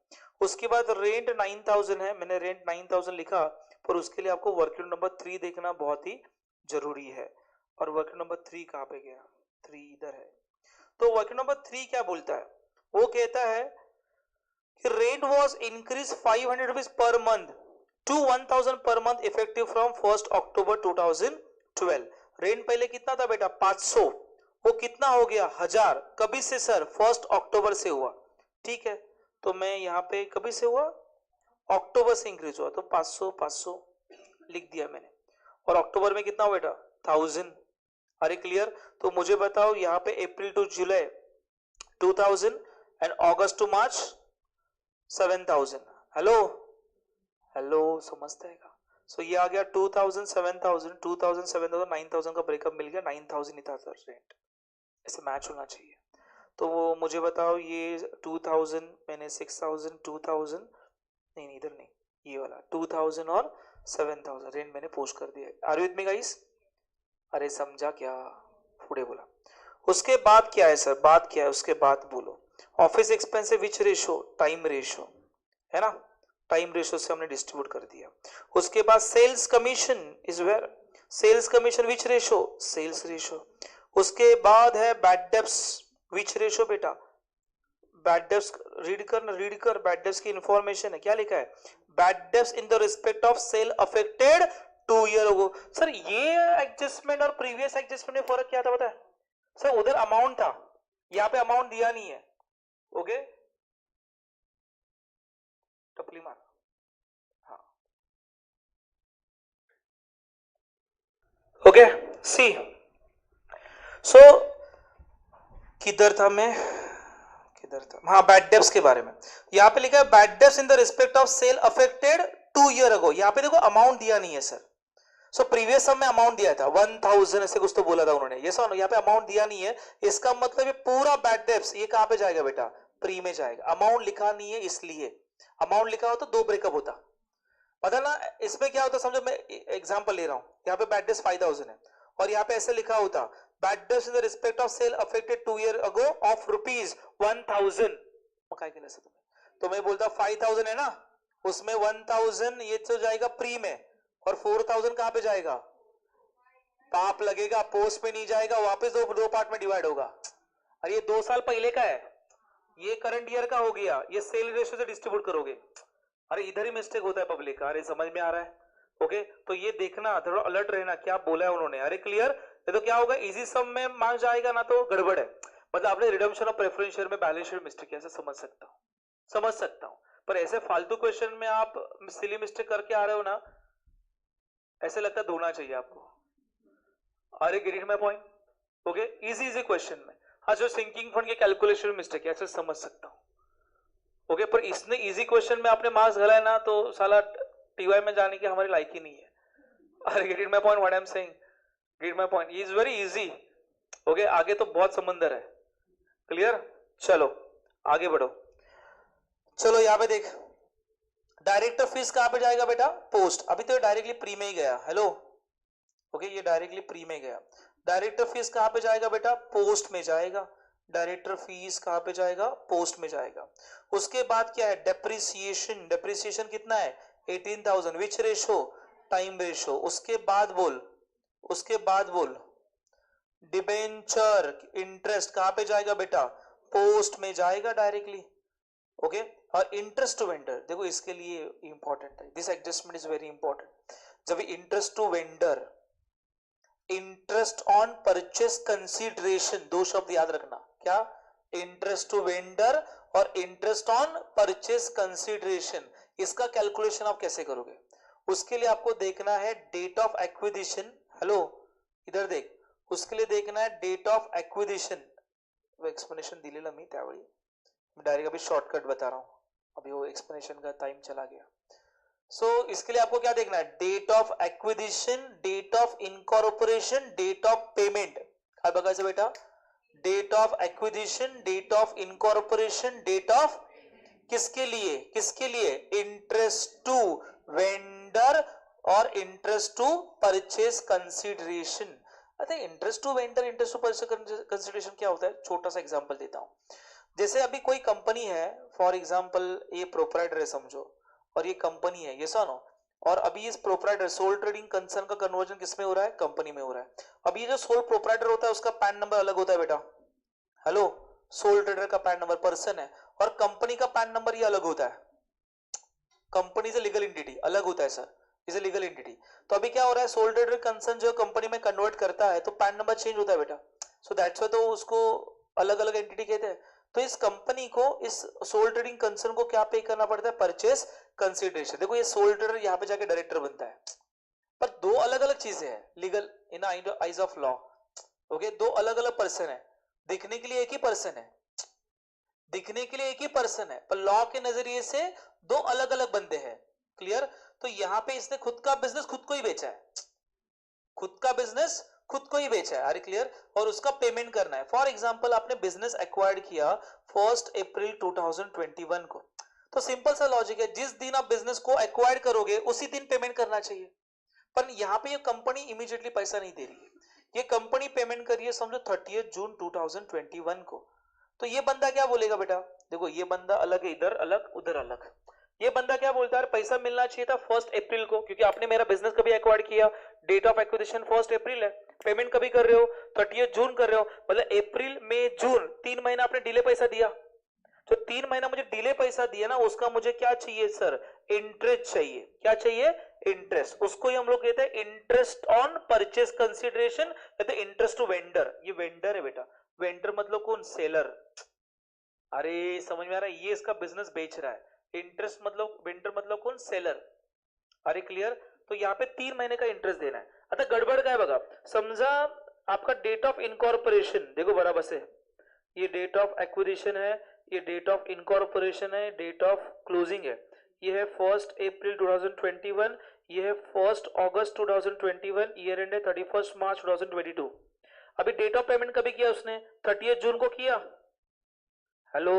उसके बाद रेंट 9,000 है, मैंने रेंट 9,000 लिखा, पर उसके लिए आपको वर्किंग नंबर 3 देखना बहुत ही जरूरी है। और वर्किंग नंबर 3 कहां पे गया, 3 इधर है। तो वर्किंग नंबर 3 क्या बोलता है, वो कहता है कि rent was increase 500 rupees per month to 1,000 per month effective from 1 October 2012। Rent पहले कितना था बेटा, 500, वो कितना हो गया 1000, कभी से सर, 1 अक्टूबर से हुआ। ठीक है, तो मैं यहाँ पे कभी से हुआ, अक्टूबर से इंक्रीज हुआ, तो 500 500 लिख दिया मैंने। और अक्टूबर में कितना हुआ बेटा, 1000। अरे क्लियर। तो मुझे बताओ यहाँ पे April to July 2000 and August to March 7,000। Hello hello, समझते हैं का। सो ये आ गया 2,000 7,000 2,000 7,000 9,000 का ब्रेकअप मिल गया, 9,000 ही था सर रेंट, ऐसे मैच होना चाहिए। तो वो मुझे बताओ ये 2,000 मैंने 6,000 2,000 नहीं इधर नहीं, ये वाला 2,000 और 7,000 रेंट मैंने पोस्ट कर दिया। Are you with me guys, अरे समझा क्या, फुड़े बोला। उसके बाद क्या है सर, बात क्या है उसके बाद बोलो। Office expense which ratio, time ratio, है ना, टाइम रेशो से हमने डिस्ट्रीब्यूट कर दिया। उसके बाद sales commission is where, sales commission which ratio, sales ratio. उसके बाद है बैड डेब्ट्स विच रेशो बेटा, बैड डेब्ट्स रीड कर बैड डेब्ट्स की इंफॉर्मेशन है, क्या लिखा है, bad debts in the respect of sale affected 2 year ago. Sir ये एडजस्टमेंट और प्रीवियस एडजस्टमेंट में फर्क क्या था पता है सर, उधर अमाउंट था, यहाँ पे अमाउंट दिया नहीं है। ओके टपली मार, हाँ ओके सी। सो किधर था मैं, किधर था, हाँ बैड डेब्ट्स के बारे में। यहाँ पे लिखा है bad debts in the respect of sale affected 2 year ago. यहाँ पे देखो अमाउंट दिया नहीं है सर। सो प्रीवियस सब में अमाउंट दिया था 1,000 ऐसे कुछ तो बोला था उन्होंने, ये सर यहाँ पे अमाउंट दिया नहीं है, इसका मतलब ये पूरा बैड डेब्ट्स ये कहां पे जाएगा बेटा, प्री में जाएगा। अमाउंट लिखा नहीं है इसलिए, अमाउंट लिखा हो तो 2 ब्रेकअप होता, पता ना। इसमें क्या होता समझो, मैं एग्जांपल ले रहा हूं, यहाँ पे बैड डेब्ट्स 5,000 है और यहाँ पे ऐसे लिखा होता bad debts in the respect of sale affected 2 year ago of ₹1,000, तो मैं बोलता 5,000 है ना, उसमें 1,000 ये तो जाएगा प्री में और 4,000 कहां पे जाएगा, पाप लगेगा, पोस्ट में नहीं जाएगा, वापस दो पार्ट में डिवाइड होगा। अरे ये 2 साल पहले का है, ये करंट ईयर का हो गया, ये सेल रेशियो से डिस्ट्रीब्यूट करोगे। अरे इधर ही मिस्टेक होता है पब्लिक का, अरे समझ में आ रहा है। ओके तो ये देखना, थोड़ा अलर्ट रहना क्या बोला है उन्होंने। अरे क्लियर, ये तो क्या होगा, इजी सम में मार्क्स जाएगा ना तो गड़बड़ है। मतलब आपने रिडम्पशन ऑफ प्रेफरेंस शेयर में बैलेंस शीट मिस्टेक ऐसे समझ सकता हूं, पर ऐसे फालतू क्वेश्चन में आप सिली मिस्टेक करके आ रहे हो ना, ऐसे लगता है धोना चाहिए आपको। Are you getting my point? Okay easy question में, हाँ जो सिंकिंग फंड के कैलकुलेशन मिस्टेक ऐसे समझ सकता हूं। ओके पर इसने इजी क्वेश्चन में आपने मार्क्स घलाए ना तो साला टीवाई में जाने की हमारी लायकी नहीं है। Are you getting my point, what I am saying, get my point, is very easy. Okay आगे तो बहुत समंदर है, क्लियर। चलो आगे बढ़ो, चलो यहाँ पे देख, डायरेक्टर फीस कहां पे जाएगा बेटा? पोस्ट। अभी तो डायरेक्टली प्री में ही गया। हेलो, ओके, ये डायरेक्टली प्री में गया। डायरेक्टर फीस कहां पे जाएगा बेटा? पोस्ट में जाएगा। डायरेक्टर फीस कहां पे जाएगा? पोस्ट में जाएगा। उसके बाद क्या है? डेप्रिसिएशन। डेप्रिसिएशन कितना है? 18,000। विच रेशो? Time ratio. उसके बाद बोल, उसके बाद बोल, डिबेंचर इंटरेस्ट कहां पे जाएगा बेटा? पोस्ट में जाएगा डायरेक्टली। ओके, और इंटरेस्ट टू वेंडर, देखो इसके लिए इंपॉर्टेंट है, this adjustment is very important. जब interest to vendor, interest on purchase consideration, दो शब्द याद रखना। क्या? इंटरेस्ट टू वेंडर और इंटरेस्ट ऑन परचेस कंसीडरेशन। इसका कैलकुलेशन आप कैसे करोगे? उसके लिए आपको देखना है डेट ऑफ एक्विजिशन। हेलो, इधर देख, उसके लिए देखना है डेट ऑफ एक्विजिशन। वो एक्सप्लेनेशन दिलेला मी त्यावेळी, मैं डायरेक्ट अभी शॉर्टकट बता रहा हूं, अभी वो एक्सप्लेनेशन का टाइम चला गया। इसके लिए आपको क्या देखना है? Date of acquisition, date of incorporation, date of payment. काय बघायचं बेटा? Date of acquisition, date of incorporation, date of किसके लिए? किसके लिए? इंटरेस्ट टू वेंडर और इंटरेस्ट टू परचेस कंसीडरेशन। अच्छा, interest to vendor, interest to purchase consideration क्या होता है? छोटा सा एग्जांपल देता हूं। जैसे अभी कोई कंपनी है, फॉर एग्जांपल ये प्रोप्राइटर है समझो, और ये कंपनी है, ये सुनो, और अभी इस प्रोप्राइटर सोल ट्रेडिंग कंसर्न का कन्वर्जन किसमें हो रहा है? कंपनी में हो रहा है। अब ये जो सोल प्रोप्राइटर होता है उसका पैन नंबर अलग होता है बेटा। हेलो, सोल ट्रेडर का पैन नंबर पर्सन है, और कंपनी का पैन नंबर ये अलग होता है। कंपनी से लीगल एंटिटी अलग होता है sir, is a legal entity. तो अभी क्या हो रहा है? सोल ट्रेडर कंसर्न जो कंपनी में कन्वर्ट करता है तो पैन नंबर चेंज होता है बेटा। सो दैट्स व्हाई तो उसको अलग अलग एंटिटी कहते हैं। तो इस कंपनी को, इस सोल ट्रेडिंग कंसर्न को क्या पे करना पड़ता है? Purchase consideration. देखो ये सोल ट्रेडर यहाँ पे जाके डायरेक्टर बनता है, पर दो अलग अलग चीजें हैं legal in eyes of law. Okay, दो अलग अलग पर्सन है, दिखने के लिए एक ही पर्सन है, दिखने के लिए एक ही पर्सन है, पर लॉ के नजरिए से दो अलग अलग बंदे हैं। क्लियर? तो यहां पे इसने खुद का बिजनेस खुद को ही बेचा है, खुद का बिजनेस खुद को ही बेचा है। Are clear? और उसका पेमेंट करना है। फॉर एग्जांपल आपने बिजनेस एक्वायर्ड किया 1 अप्रैल 2021 को, तो सिंपल सा लॉजिक है, जिस दिन आप बिजनेस को एक्वायर करोगे उसी दिन पेमेंट करना चाहिए। पर यहां पे ये कंपनी इमीडिएटली पैसा नहीं दे रही है, ये कंपनी पेमेंट कर रही है समझो 30 जून 2021 को। तो ये बंदा क्या बोलेगा बेटा? देखो ये बंदा अलग है, इधर अलग उधर अलग। ये बंदा क्या बोलता है? पैसा मिलना चाहिए था 1 अप्रैल को, क्योंकि आपने मेरा बिजनेस कभी एक्वायर किया, डेट ऑफ एक्विजिशन 1 अप्रैल है, पेमेंट कभी कर रहे हो? 30 जून कर रहे हो, मतलब अप्रैल मई जून 3 महीना आपने डिले पैसा दिया। तो 3 महीना मुझे डिले पैसा दिया ना, उसका मुझे क्या चाहिए सर? इंटरेस्ट चाहिए। क्या चाहिए? इंटरेस्ट। उसको ही हम लोग कहते हैं इंटरेस्ट ऑन परचेस कंसीडरेशन, कहते हैं इंटरेस्ट टू वेंडर। ये वेंडर है बेटा। वेंडर मतलब कौन? सेलर। अरे समझ में आ रहा है? ये इसका बिजनेस बेच रहा है। इंटरेस्ट मतलब, वेंडर मतलब कौन? सेलर। अरे क्लियर? तो यहाँ पे 3 महीने का इंटरेस्ट देना है। आता गड़बड़ काय बघा, समजा आपका डेट ऑफ इनकॉर्पोरेशन, देखो बराबर से, ये डेट ऑफ एक्विजिशन है, ये डेट ऑफ इनकॉर्पोरेशन है, डेट ऑफ क्लोजिंग है, ये है 1 अप्रैल 2021, ये है 1 अगस्त 2021, ईयर एंड है 31 मार्च 2022। अभी डेट ऑफ पेमेंट कभी किया उसने? 30 जून को किया। हेलो,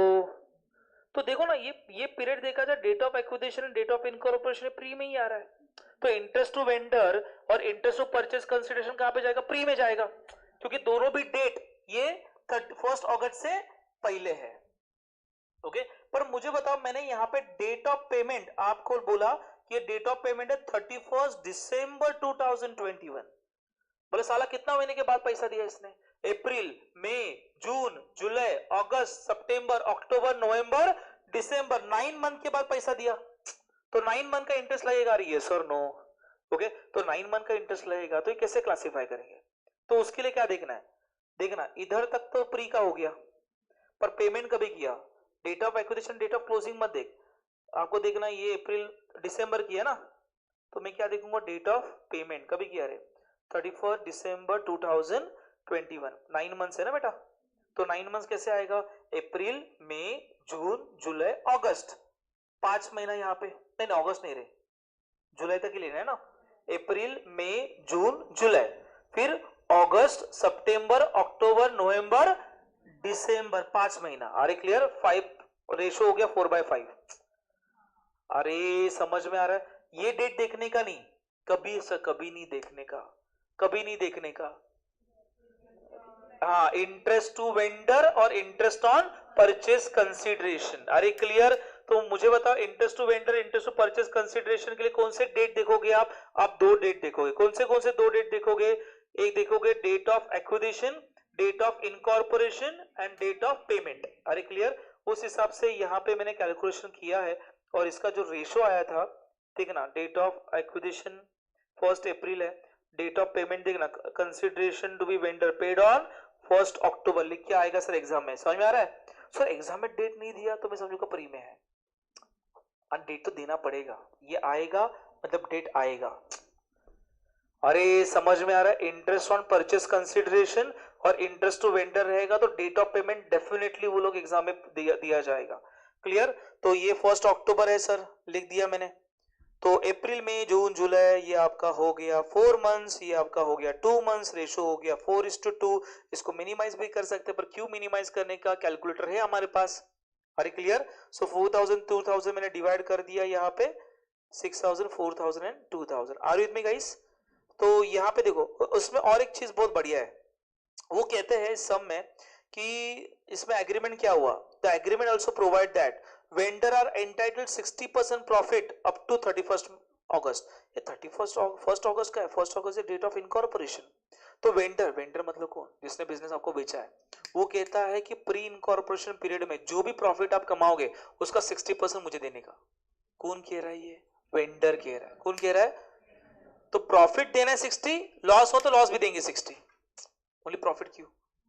तो देखो ना, ये पीरियड देखा जाए, date of acquisition and date of incorporation pre में ही आ रहा है। तो इंटरेस्ट टू वेंडर और इंटरेस्ट टू परचेस कंसीडरेशन कहां पे जाएगा? प्री में जाएगा, क्योंकि दोनों भी डेट ये 1 अगस्त से पहले है। ओके, पर मुझे बताओ, मैंने यहाँ पे डेट ऑफ पेमेंट आपको बोला कि डेट ऑफ पेमेंट है 31 दिसंबर 2021। बोले साला कितना महीने के बाद पैसा दिया इसने? अप्रैल, मई, जून, जुलाई, अगस्त, सितंबर, अक्टूबर, नवंबर, दिसंबर, 9 मंथ के बाद पैसा दिया। तो 9 मंथ का इंटरेस्ट लगेगा। यस और नो? ओके, तो 9 मंथ का इंटरेस्ट लगेगा, तो ये कैसे क्लासिफाई करेंगे? तो उसके लिए क्या देखना है? देखना इधर तक तो प्री का हो गया, पर पेमेंट कभी किया? Date of acquisition, date of closing मत देख, आपको देखना ये अप्रैल दिसंबर किया ना, तो मैं क्या देखूंगा? डेट ऑफ पेमेंट कभी किया रे? 31 दिसंबर 2021। 9 मंथ्स है ना बेटा, तो 9 मंथ्स कैसे आएगा? अप्रैल, मई, जून, जुलाई, अगस्त, 5 महीना यहाँ पे। नहीं, अगस्त नहीं रे, जुलाई तक ही लेना है ना। अप्रैल, मई, जून, जुलाई, फिर अगस्त, सितंबर, अक्टूबर, नवंबर, दिसंबर, 5 महीना। अरे क्लियर? 5 रेशो हो गया 4/5। अरे समझ में आ रहा है, ये डेट देखने का नहीं, कभी सर कभी नहीं देखने का, कभी नहीं देखने का। हाँ, इंटरेस्ट टू वेंडर और इंटरेस्ट ऑन परचेस कंसिडरेशन। अरे क्लियर? तो मुझे बताओ, interest to vendor, interest to purchase consideration के लिए कौन से डेट देखोगे आप दो डेट देखोगे। कौन से दो डेट देखोगे? एक देखोगे date of acquisition, date of incorporation and date of payment. अरे क्लियर? उस हिसाब से यहाँ पे मैंने कैलकुलेशन किया है और इसका जो रेशो आया था, ठीक है ना, डेट ऑफ एक्विजिशन 1 अप्रैल है, डेट ऑफ पेमेंट देखना, consideration to be vendor paid on 1 October लिख के आएगा सर एग्जाम में। समझ में आ रहा है? सर एग्जाम में डेट नहीं दिया तो मैं समझूंगा प्री में है, और डेट तो देना पड़ेगा, ये आएगा मतलब डेट आएगा। अरे समझ में आ रहा है? इंटरेस्ट ऑन परचेस कंसिडरेशन और इंटरेस्ट टू वेंडर रहेगा तो डेट ऑफ पेमेंट डेफिनेटली वो लोग एग्जाम में दिया जाएगा। क्लियर? तो ये 1 अक्टूबर है सर, लिख दिया मैंने। तो अप्रैल मई जून जुलाई ये आपका हो गया 4 मंथ्स, ये आपका हो गया 2 मंथ्स, रेशो हो गया 4:2। इसको मिनिमाइज भी कर सकते हैं, पर क्यों मिनिमाइज करने का कैलकुलेटर है हमारे पास। अरे क्लियर? सो 4000 2000 मैंने डिवाइड कर दिया यहाँ पे 6000 4000 and 2000। Are you with me guys? तो यहाँ पे देखो, उसमें और एक चीज बहुत बढ़िया है, वो कहते हैं इस सम में कि इसमें एग्रीमेंट क्या हुआ, the agreement also provide that vendor are entitled 60% profit up to 31 August. ये 1 अगस्त का है, 1 अगस्त है डेट ऑफ इनकॉर्पोरेशन। तो वेंडर मतलब कौन? जिसने बिजनेस आपको बेचा है, वो कहता है कि प्री इनकॉर्पोरेशन पीरियड में जो भी प्रॉफिट आप कमाओगे उसका 60% मुझे देने का। कौन कह रहा है ये? वेंडर कह रहा है। कौन कह रहा है? तो प्रॉफिट देना है 60, लॉस हो तो लॉस भी देंगे 60, ओनली प्रॉफिट क्यों?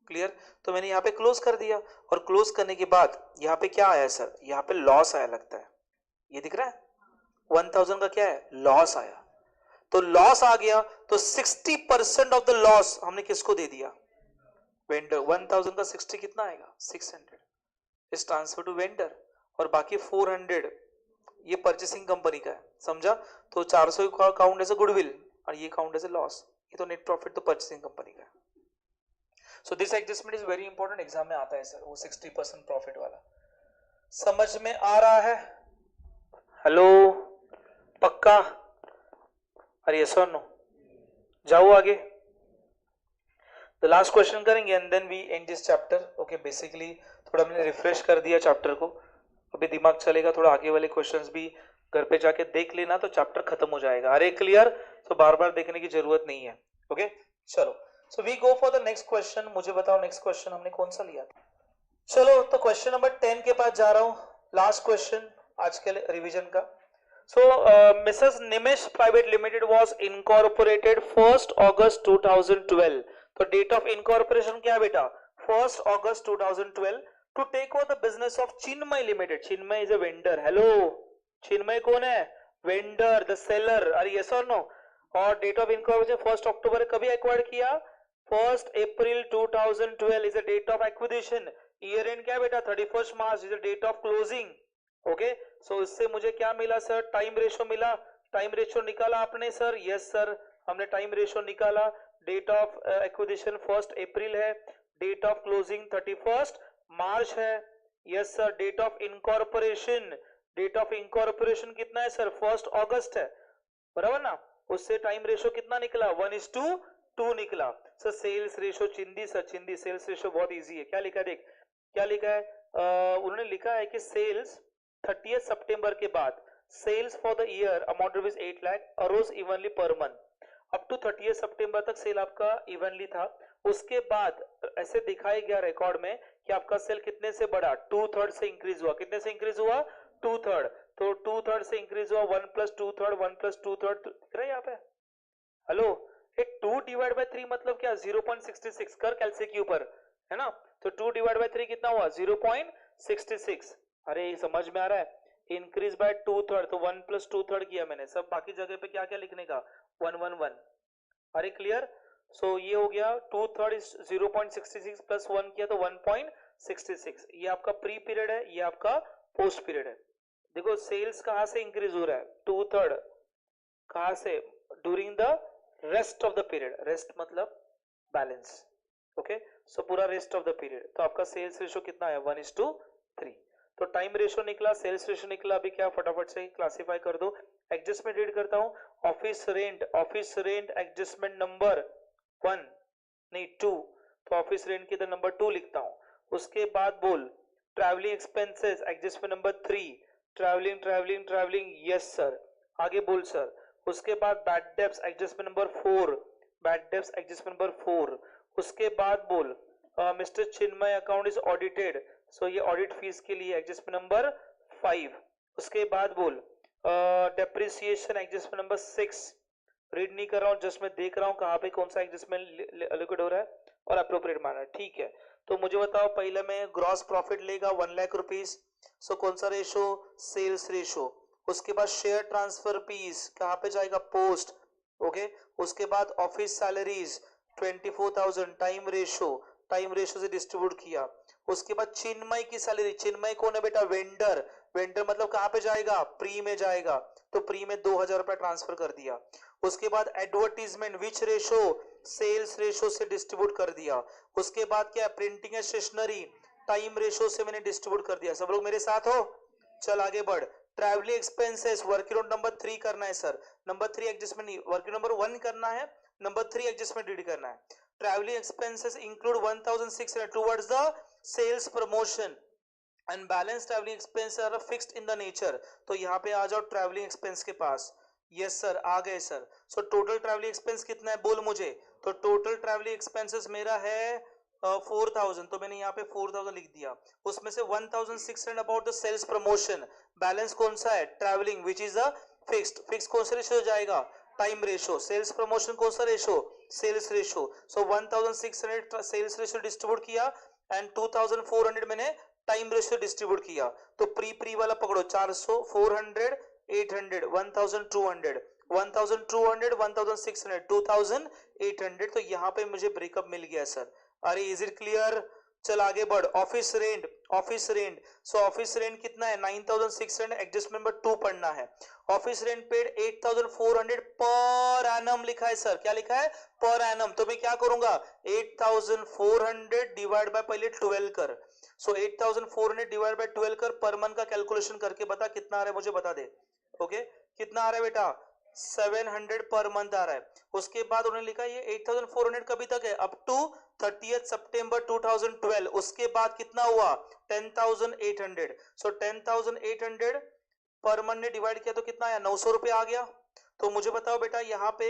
क्लियर? तो मैंने यहाँ पे क्लोज कर दिया, और क्लोज करने के बाद यहाँ पे क्या आया सर? यहाँ पे लॉस आया लगता है, ये दिख रहा है 1000 का क्या है? लॉस आया। तो लॉस आ गया तो 60% ऑफ द लॉस हमने किसको दे दिया? वेंडर। 1000 का 60 कितना आएगा? 600 इस ट्रांसफर टू वेंडर, और बाकी 400 ये परचेसिंग कंपनी का है। समझा? तो 400 काउंट एज ए गुडविल और ये काउंट एज ए लॉस। ये तो नेट प्रॉफिट तो परचेसिंग कंपनी का है। सो this adjustment is very important, exam में आता है सर, वो 60% प्रॉफिट वाला। समझ में आ रहा है? हेलो? पक्का? अरे यस और नो? जाओ आगे, द लास्ट क्वेश्चन करेंगे and then we end this chapter. Okay, basically थोड़ा मैंने रिफ्रेश कर दिया चैप्टर को, अभी दिमाग चलेगा थोड़ा, आगे वाले क्वेश्चंस भी घर पे जाके देख लेना तो चैप्टर खत्म हो जाएगा। अरे क्लियर? तो बार बार देखने की जरूरत नहीं है। ओके चलो, so we go for the next question. मुझे बताओ नेक्स्ट क्वेश्चन हमने कौन सा लिया था? चलो तो क्वेश्चन नंबर 10 के पास जा रहा हूं, लास्ट क्वेश्चन आज के रिवीजन का। So Mrs Nimesh private limited was incorporated 1 August 2012। तो डेट ऑफ इनकॉर्पोरेशन क्या है बेटा? 1 August 2012 to take over the business of Chinmay limited. Chinmay is a vendor. Hello, Chinmay कौन है? Vendor, the seller. अरे यस और नो? और डेट ऑफ इनकॉर्पोरेशन 1 अक्टूबर कभी एक्वायर किया? 1 April 2012 is the date of acquisition. Year end क्या बेटा? 31 मार्च is the date of closing. Okay, so इससे मुझे क्या मिला सर? टाइम रेशो मिला। टाइम रेशो निकाला आपने सर? यस सर, हमने टाइम रेशो निकाला। डेट ऑफ एक्विजिशन 1 अप्रैल है, डेट ऑफ क्लोजिंग 31 मार्च है। Yes sir, date of incorporation, date of incorporation कितना है सर? 1 अगस्त है, बराबर ना? उससे टाइम रेशो कितना निकला? 1:2 निकला। सर सेल्स रेशो चिंदी, सर चिंदी सेल्स रेशो बहुत इजी है। क्या लिखा है देख, क्या लिखा है? उन्होंने लिखा है कि सेल्स 30 सितंबर के बाद sales for the year amount rupees 8 lakh arose evenly per month. Up to 30 सितंबर तक सेल आपका इवनली था। उसके बाद ऐसे दिखाया गया रिकॉर्ड में कि आपका सेल कितने से बढ़ा? 2/3 से इंक्रीज हुआ। कितने से इंक्रीज हुआ? 2/3। तो 2/3 से इंक्रीज हुआ, 1 + 2/3 1 + 2/3 दिख रहा है यहाँ पे? हेलो, ये 2 डिवाइड बाय 3 मतलब क्या? 0.66 कर कैलसी के ऊपर, है ना? तो 2 डिवाइड बाय 3 कितना हुआ? 0.66। अरे समझ में आ रहा है? इंक्रीज बाय 2/3, तो 1 + 2/3 किया मैंने। सब बाकी जगह पे क्या क्या लिखने का? 1 1 1। अरे क्लियर? सो ये हो गया 2/3 इज 0.66 प्लस 1 किया तो 1.66। ये आपका प्री पीरियड है, ये आपका पोस्ट पीरियड है। देखो सेल्स कहां से इंक्रीज हो रहा है? 2/3 कहां से? During the rest of the period. Rest मतलब बैलेंस। ओके, सो पूरा रेस्ट ऑफ द पीरियड। तो आपका सेल्स रेशो कितना है? 1:3। तो टाइम रेशियो निकला, सेल्स रेशियो निकला, अभी क्या फटाफट से क्लासिफाई कर दो। एडजस्टमेंट रीड करता हूँ, ऑफिस रेंट एडजस्टमेंट नंबर 1 नहीं 2, तो ऑफिस रेंट की नंबर 2 लिखता हूँ। उसके बाद बोल travelling expenses adjustment number 3, travelling yes sir, आगे बोल सर। उसके बाद bad debts adjustment number 4, bad debts adjustment number 4। उसके बाद बोल mister Chinmay account is audited, so ये ऑडिट फीस के लिए एडजस्टमेंट नंबर 5। उसके बाद बोल डेप्रिसिएशन एडजस्टमेंट नंबर 6, रीड नहीं कर रहा हूं, जस्ट मैं देख रहा हूं कहां पे कौन सा एडजस्टमेंट एलोकेट हो रहा है और अप्रोप्रिएट माना है, ठीक है। तो मुझे बताओ पहले में ग्रॉस प्रॉफिट लेगा 1 लाख रुपीस, सो कौन सा रेशो, सेल्स रेशो। उसके बाद शेयर ट्रांसफर फीस कहां पे जाएगा, पोस्ट, ओके। उसके बाद ऑफिस सैलरीज 24,000, टाइम रेशो से डिस्ट्रीब्यूट किया। उसके बाद चिन्मय की सैलरी, चिन्मय कौन है बेटा, वेंडर, वेंडर मतलब कहां पे जाएगा, प्री में जाएगा, तो प्री में 2,000 रुपए ट्रांसफर कर दिया। उसके बाद advertisement which ratio, sales ratio से डिस्ट्रीब्यूट कर दिया। उसके बाद क्या, printing and stationery time ratio से मैंने डिस्ट्रीब्यूट कर दिया। सब लोग मेरे साथ हो, चल आगे बढ़। Travelling expenses working note number 3 करना है सर, नंबर 3 एडजस्टमेंट नहीं, वर्किंग नंबर 1 करना है, नंबर 3 एडजस्टमेंट रीड करना है। Travelling expenses include 1,600 towards the sales promotion and balance travelling expense are fixed in the nature. तो यहाँ पे आ जाओ ट्रैवलिंग एक्सपेंस के पास, यस सर आ गए sir. So total travelling expense कितना है बोल मुझे, तो टोटल ट्रैवलिंग एक्सपेंसेस मेरा है 4,000, तो मैंने यहाँ पे 4,000 लिख दिया। उसमें से 1,600 about the sales promotion, balance कौन सा है, travelling which is a fixed कौन सा रेशो जाएगा, टाइम रेशो। सेल्स प्रमोशन कौन सा रेशो, सेल्स रेशो। सो 1,600 सेल्स रेशो डिस्ट्रीब्यूट किया एंड 2,400 मैंने टाइम रेशियो डिस्ट्रीब्यूट किया। तो प्री वाला पकड़ो, 400, 400, 800, 1,200, 1,200, 1,600, 2,800। तो यहाँ पे मुझे ब्रेकअप मिल गया सर। अरे इज इट क्लियर, चल आगे बढ़। ऑफिस रेंट सो ऑफिस रेंट कितना है 9,600, एडजस्टमेंट नंबर 2 पढ़ना है। Office rent paid 8,400 per annum लिखा है सर, क्या लिखा है, पर एनम। तो मैं क्या करूंगा, 8,400 डिवाइड बाय पहले 12 कर, सो 8,400 डिवाइड बाय 12 कर, पर मंथ का कैलकुलेशन करके बता कितना आ रहा है, मुझे बता दे। ओके कितना आ रहा है बेटा, 700 पर मंथ आ रहा है। उसके बाद उन्होंने लिखा ये 8,400 कभी तक है, अप टू 30th सितंबर 2012। उसके बाद कितना हुआ 10,800, सो 10,800 पर मंथ ने डिवाइड किया तो कितना आया, 900 रुपए आ गया। तो मुझे बताओ बेटा यहाँ पे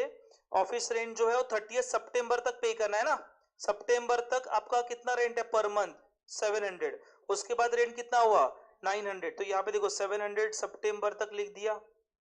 ऑफिस रेंट जो है वो 30th सितंबर तक पे करना है ना, सितंबर तक आपका कितना रेंट है पर मंथ 700। उसके बाद रेंट कितना हुआ 900, तो यहाँ पे देखो 700 सितंबर तक लिख दिया,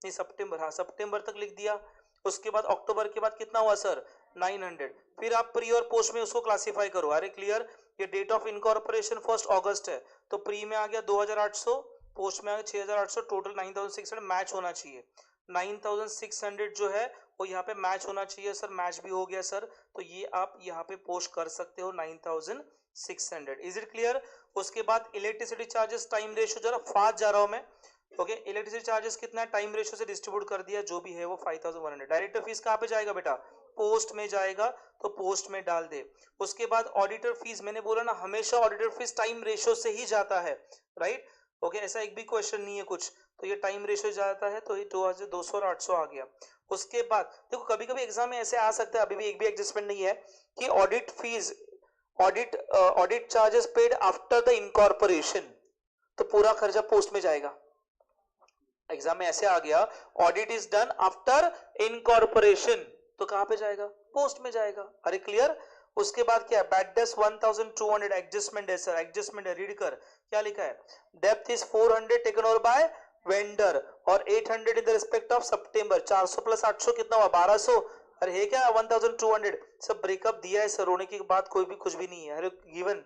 नहीं सितंबर, हाँ सितंबर तक लिख दिया। उसके बाद अक्टूबर के बाद कितना हुआ सर 900। फिर आप प्री और पोस्ट में उसको क्लासिफाई करो, अरे क्लियर। ये डेट ऑफ इनकॉर्पोरेशन 1 अगस्त है, तो प्री में आ गया 2,800, पोस्ट में आ गया 6,800, टोटल 9,600 मैच होना चाहिए। 9,600 जो है वो यहाँ पे मैच होना चाहिए सर, मैच भी हो गया सर, तो ये आप यहाँ पे पोस्ट कर सकते हो 9,600। Is it clear. उसके बाद इलेक्ट्रिसिटी चार्जेस टाइम रेशियो, जरा फास्ट जा रहा हूं मैं, ओके। इलेक्ट्रिसिटी चार्जेस कितना है, टाइम रेशियो से डिस्ट्रीब्यूट कर दिया, जो भी है वो 5,100। डायरेक्टर फीस कहाँ पे जाएगा बेटा, पोस्ट में जाएगा, तो पोस्ट में डाल दे। उसके बाद ऑडिटर फीस, मैंने बोला ना हमेशा ऑडिटर फीस टाइम रेशियो से ही जाता है, राइट, ओके। ऐसा एक भी क्वेश्चन नहीं है कुछ, तो ये टाइम रेशियो जाता है, तो ये 2,200 और 800 आ गया। उसके बाद देखो कभी कभी एग्जाम में ऐसे आ सकता है, अभी भी एक भी एडजस्टमेंट नहीं है, कि audit fees, audit charges paid after the incorporation, तो पूरा खर्चा पोस्ट में जाएगा। एग्जाम में ऐसे आ गया audit is done after incorporation, तो कहां पे जाएगा, पोस्ट में जाएगा। अरे क्लियर। उसके बाद क्या है, बैड डेब्ट्स 1,200 एडजस्टमेंट है सर, एडजस्टमेंट है, रीड कर क्या लिखा है, depth is 400 taken over by vendor और 800 इन the respect of September. 400 plus 800 कितना हुआ 1,200। अरे है क्या 1,200, सब ब्रेकअप दिया है सर, रोने की बात कोई भी कुछ भी नहीं है, अरे गिवन,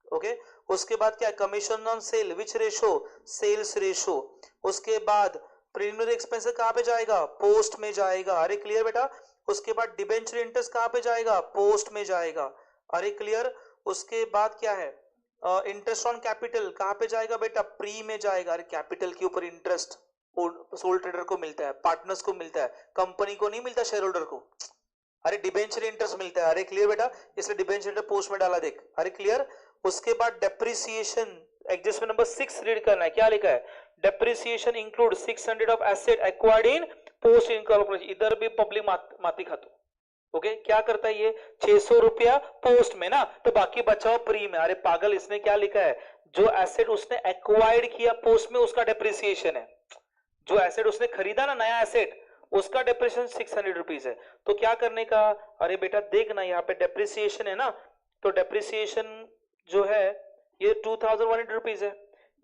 ओके। उसके बाद क्या, commission on sale which ratio, sales ratio. उसके बाद प्रीलिमिनरी एक्सपेंसेस कहां पे जाएगा, पोस्ट में जाएगा, अरे क्लियर बेटा। उसके बाद डिबेंचर इंटरेस्ट कहां पे जाएगा, पोस्ट में जाएगा, अरे क्लियर। उसके बाद क्या है, इंटरेस्ट ऑन कैपिटल कहां पे जाएगा बेटा, प्री में जाएगा। अरे कैपिटल के ऊपर इंटरेस्ट सोल ट्रेडर को मिलता है, पार्टनर्स को मिलता है, कंपनी को नहीं मिलता, शेयर होल्डर को। अरे डिबेंचर इंटरेस्ट मिलता है, अरे क्लियर बेटा, इसलिए डिबेंचर इंटरेस्ट पोस्ट में डाला देख, अरे क्लियर। उसके बाद डेप्रिसिएशन एडजस्टमेंट नंबर 6 रीड करना है। क्या लिखा है? Depreciation include 600 of asset acquired in post incorporation. इधर भी पब्लिक माती खातो। ओके क्या करता है ये? 600 रुपया पोस्ट में ना, तो बाकी बचाओ प्री में। अरे पागल, इसने क्या लिखा है? जो एसेट उसने एक्वायर्ड किया पोस्ट में उसका डेप्रिसिएशन है। जो एसेट उसने खरीदा ना, नया एसेट, उसका डेप्रिसिएशन 600 रुपीज है। तो क्या करने का? अरे बेटा देखना, यहाँ पे डेप्रिसिएशन है ना, तो डेप्रिसिएशन जो है ये 2100 रुपीज है।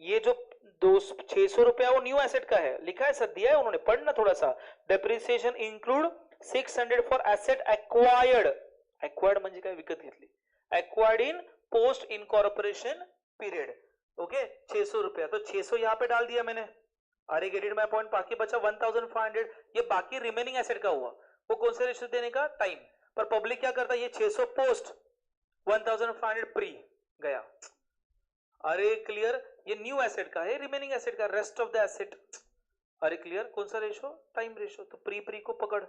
ये जो 600 रुपया वो न्यू एसेट का है, लिखा है सर, दिया है उन्होंने, पढ़ना थोड़ा सा। Depreciation include 600 for asset acquired. Acquired म्हणजे काय? विकत घेतली। एक्वायर्ड इन पोस्ट इनकॉर्पोरेशन पीरियड। ओके 600 रुपया, तो 600 यहां पे डाल दिया मैंने। अरे गेट इट माय पॉइंट। बाकी बचा 1500। ये बाकी रिमेनिंग एसेट का हुआ। वो कौन से रेशियो देने का? टाइम। पर पब्लिक क्या करता है? ये 600 पोस्ट 1500 प्री गया। अरे क्लियर, ये न्यू एसेट का है, रिमेनिंग एसेट का, रेस्ट ऑफ द एसेट। अरे क्लियर, कौन सा रेशो? Time ratio. तो प्री को पकड़,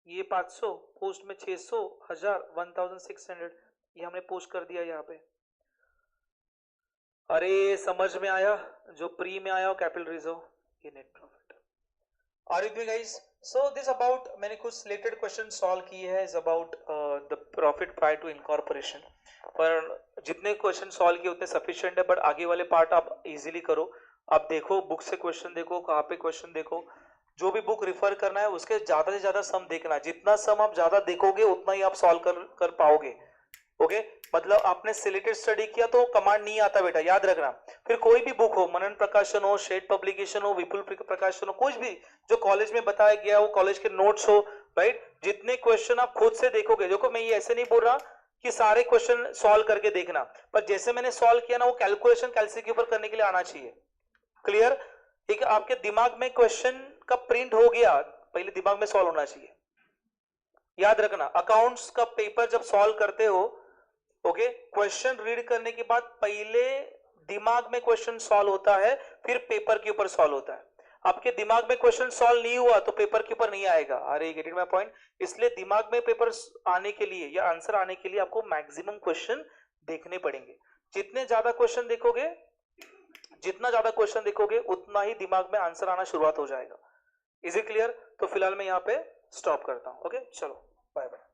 ये 500 पोस्ट में 600, 1000, 1600, ये हमने पोस्ट कर दिया यहाँ पे। अरे समझ में आया? जो प्री में आया कैपिटल रिजर्व, ये net profit. Are you with guys? So this about, मैंने कुछ रिलेटेड क्वेश्चन सॉल्व किए हैं, is about the profit prior to incorporation. पर जितने क्वेश्चन सॉल्व किए उतने सफिशिएंट है, बट आगे वाले पार्ट आप इजीली करो। आप देखो बुक से क्वेश्चन देखो, कहाँ पे क्वेश्चन देखो, जो भी बुक रिफर करना है उसके ज्यादा से ज्यादा सम देखना। जितना सम आप ज्यादा देखोगे उतना ही आप सॉल्व कर पाओगे। ओके मतलब आपने सिलेक्टेड स्टडी किया तो कमांड नहीं आता बेटा, याद रखना। फिर कोई भी बुक हो, मनन प्रकाशन हो, शेड पब्लिकेशन हो, विपुल प्रकाशन हो, कुछ भी जो कॉलेज में बताया गया हो, कॉलेज के नोट्स हो, राइट, जितने क्वेश्चन आप खुद से देखोगे। देखो मैं ये ऐसे नहीं बोल रहा कि सारे क्वेश्चन सॉल्व करके देखना, पर जैसे मैंने सॉल्व किया ना, वो कैलकुलेशन कैलसी के ऊपर करने के लिए आना चाहिए। क्लियर? ठीक है, आपके दिमाग में क्वेश्चन का प्रिंट हो गया, पहले दिमाग में सॉल्व होना चाहिए। याद रखना, अकाउंट्स का पेपर जब सॉल्व करते हो, ओके, क्वेश्चन रीड करने के बाद पहले दिमाग में क्वेश्चन सॉल्व होता है, फिर पेपर के ऊपर सॉल्व होता है। आपके दिमाग में क्वेश्चन सॉल्व नहीं हुआ तो पेपर के ऊपर नहीं आएगा। अरे गेट इट माय पॉइंट? इसलिए दिमाग में पेपर आने के लिए या आंसर आने के लिए आपको मैक्सिमम क्वेश्चन देखने पड़ेंगे। जितने ज्यादा क्वेश्चन देखोगे, जितना ज्यादा क्वेश्चन देखोगे उतना ही दिमाग में आंसर आना शुरुआत हो जाएगा। Is it clear? तो फिलहाल मैं यहाँ पे स्टॉप करता हूँ। ओके चलो बाय बाय।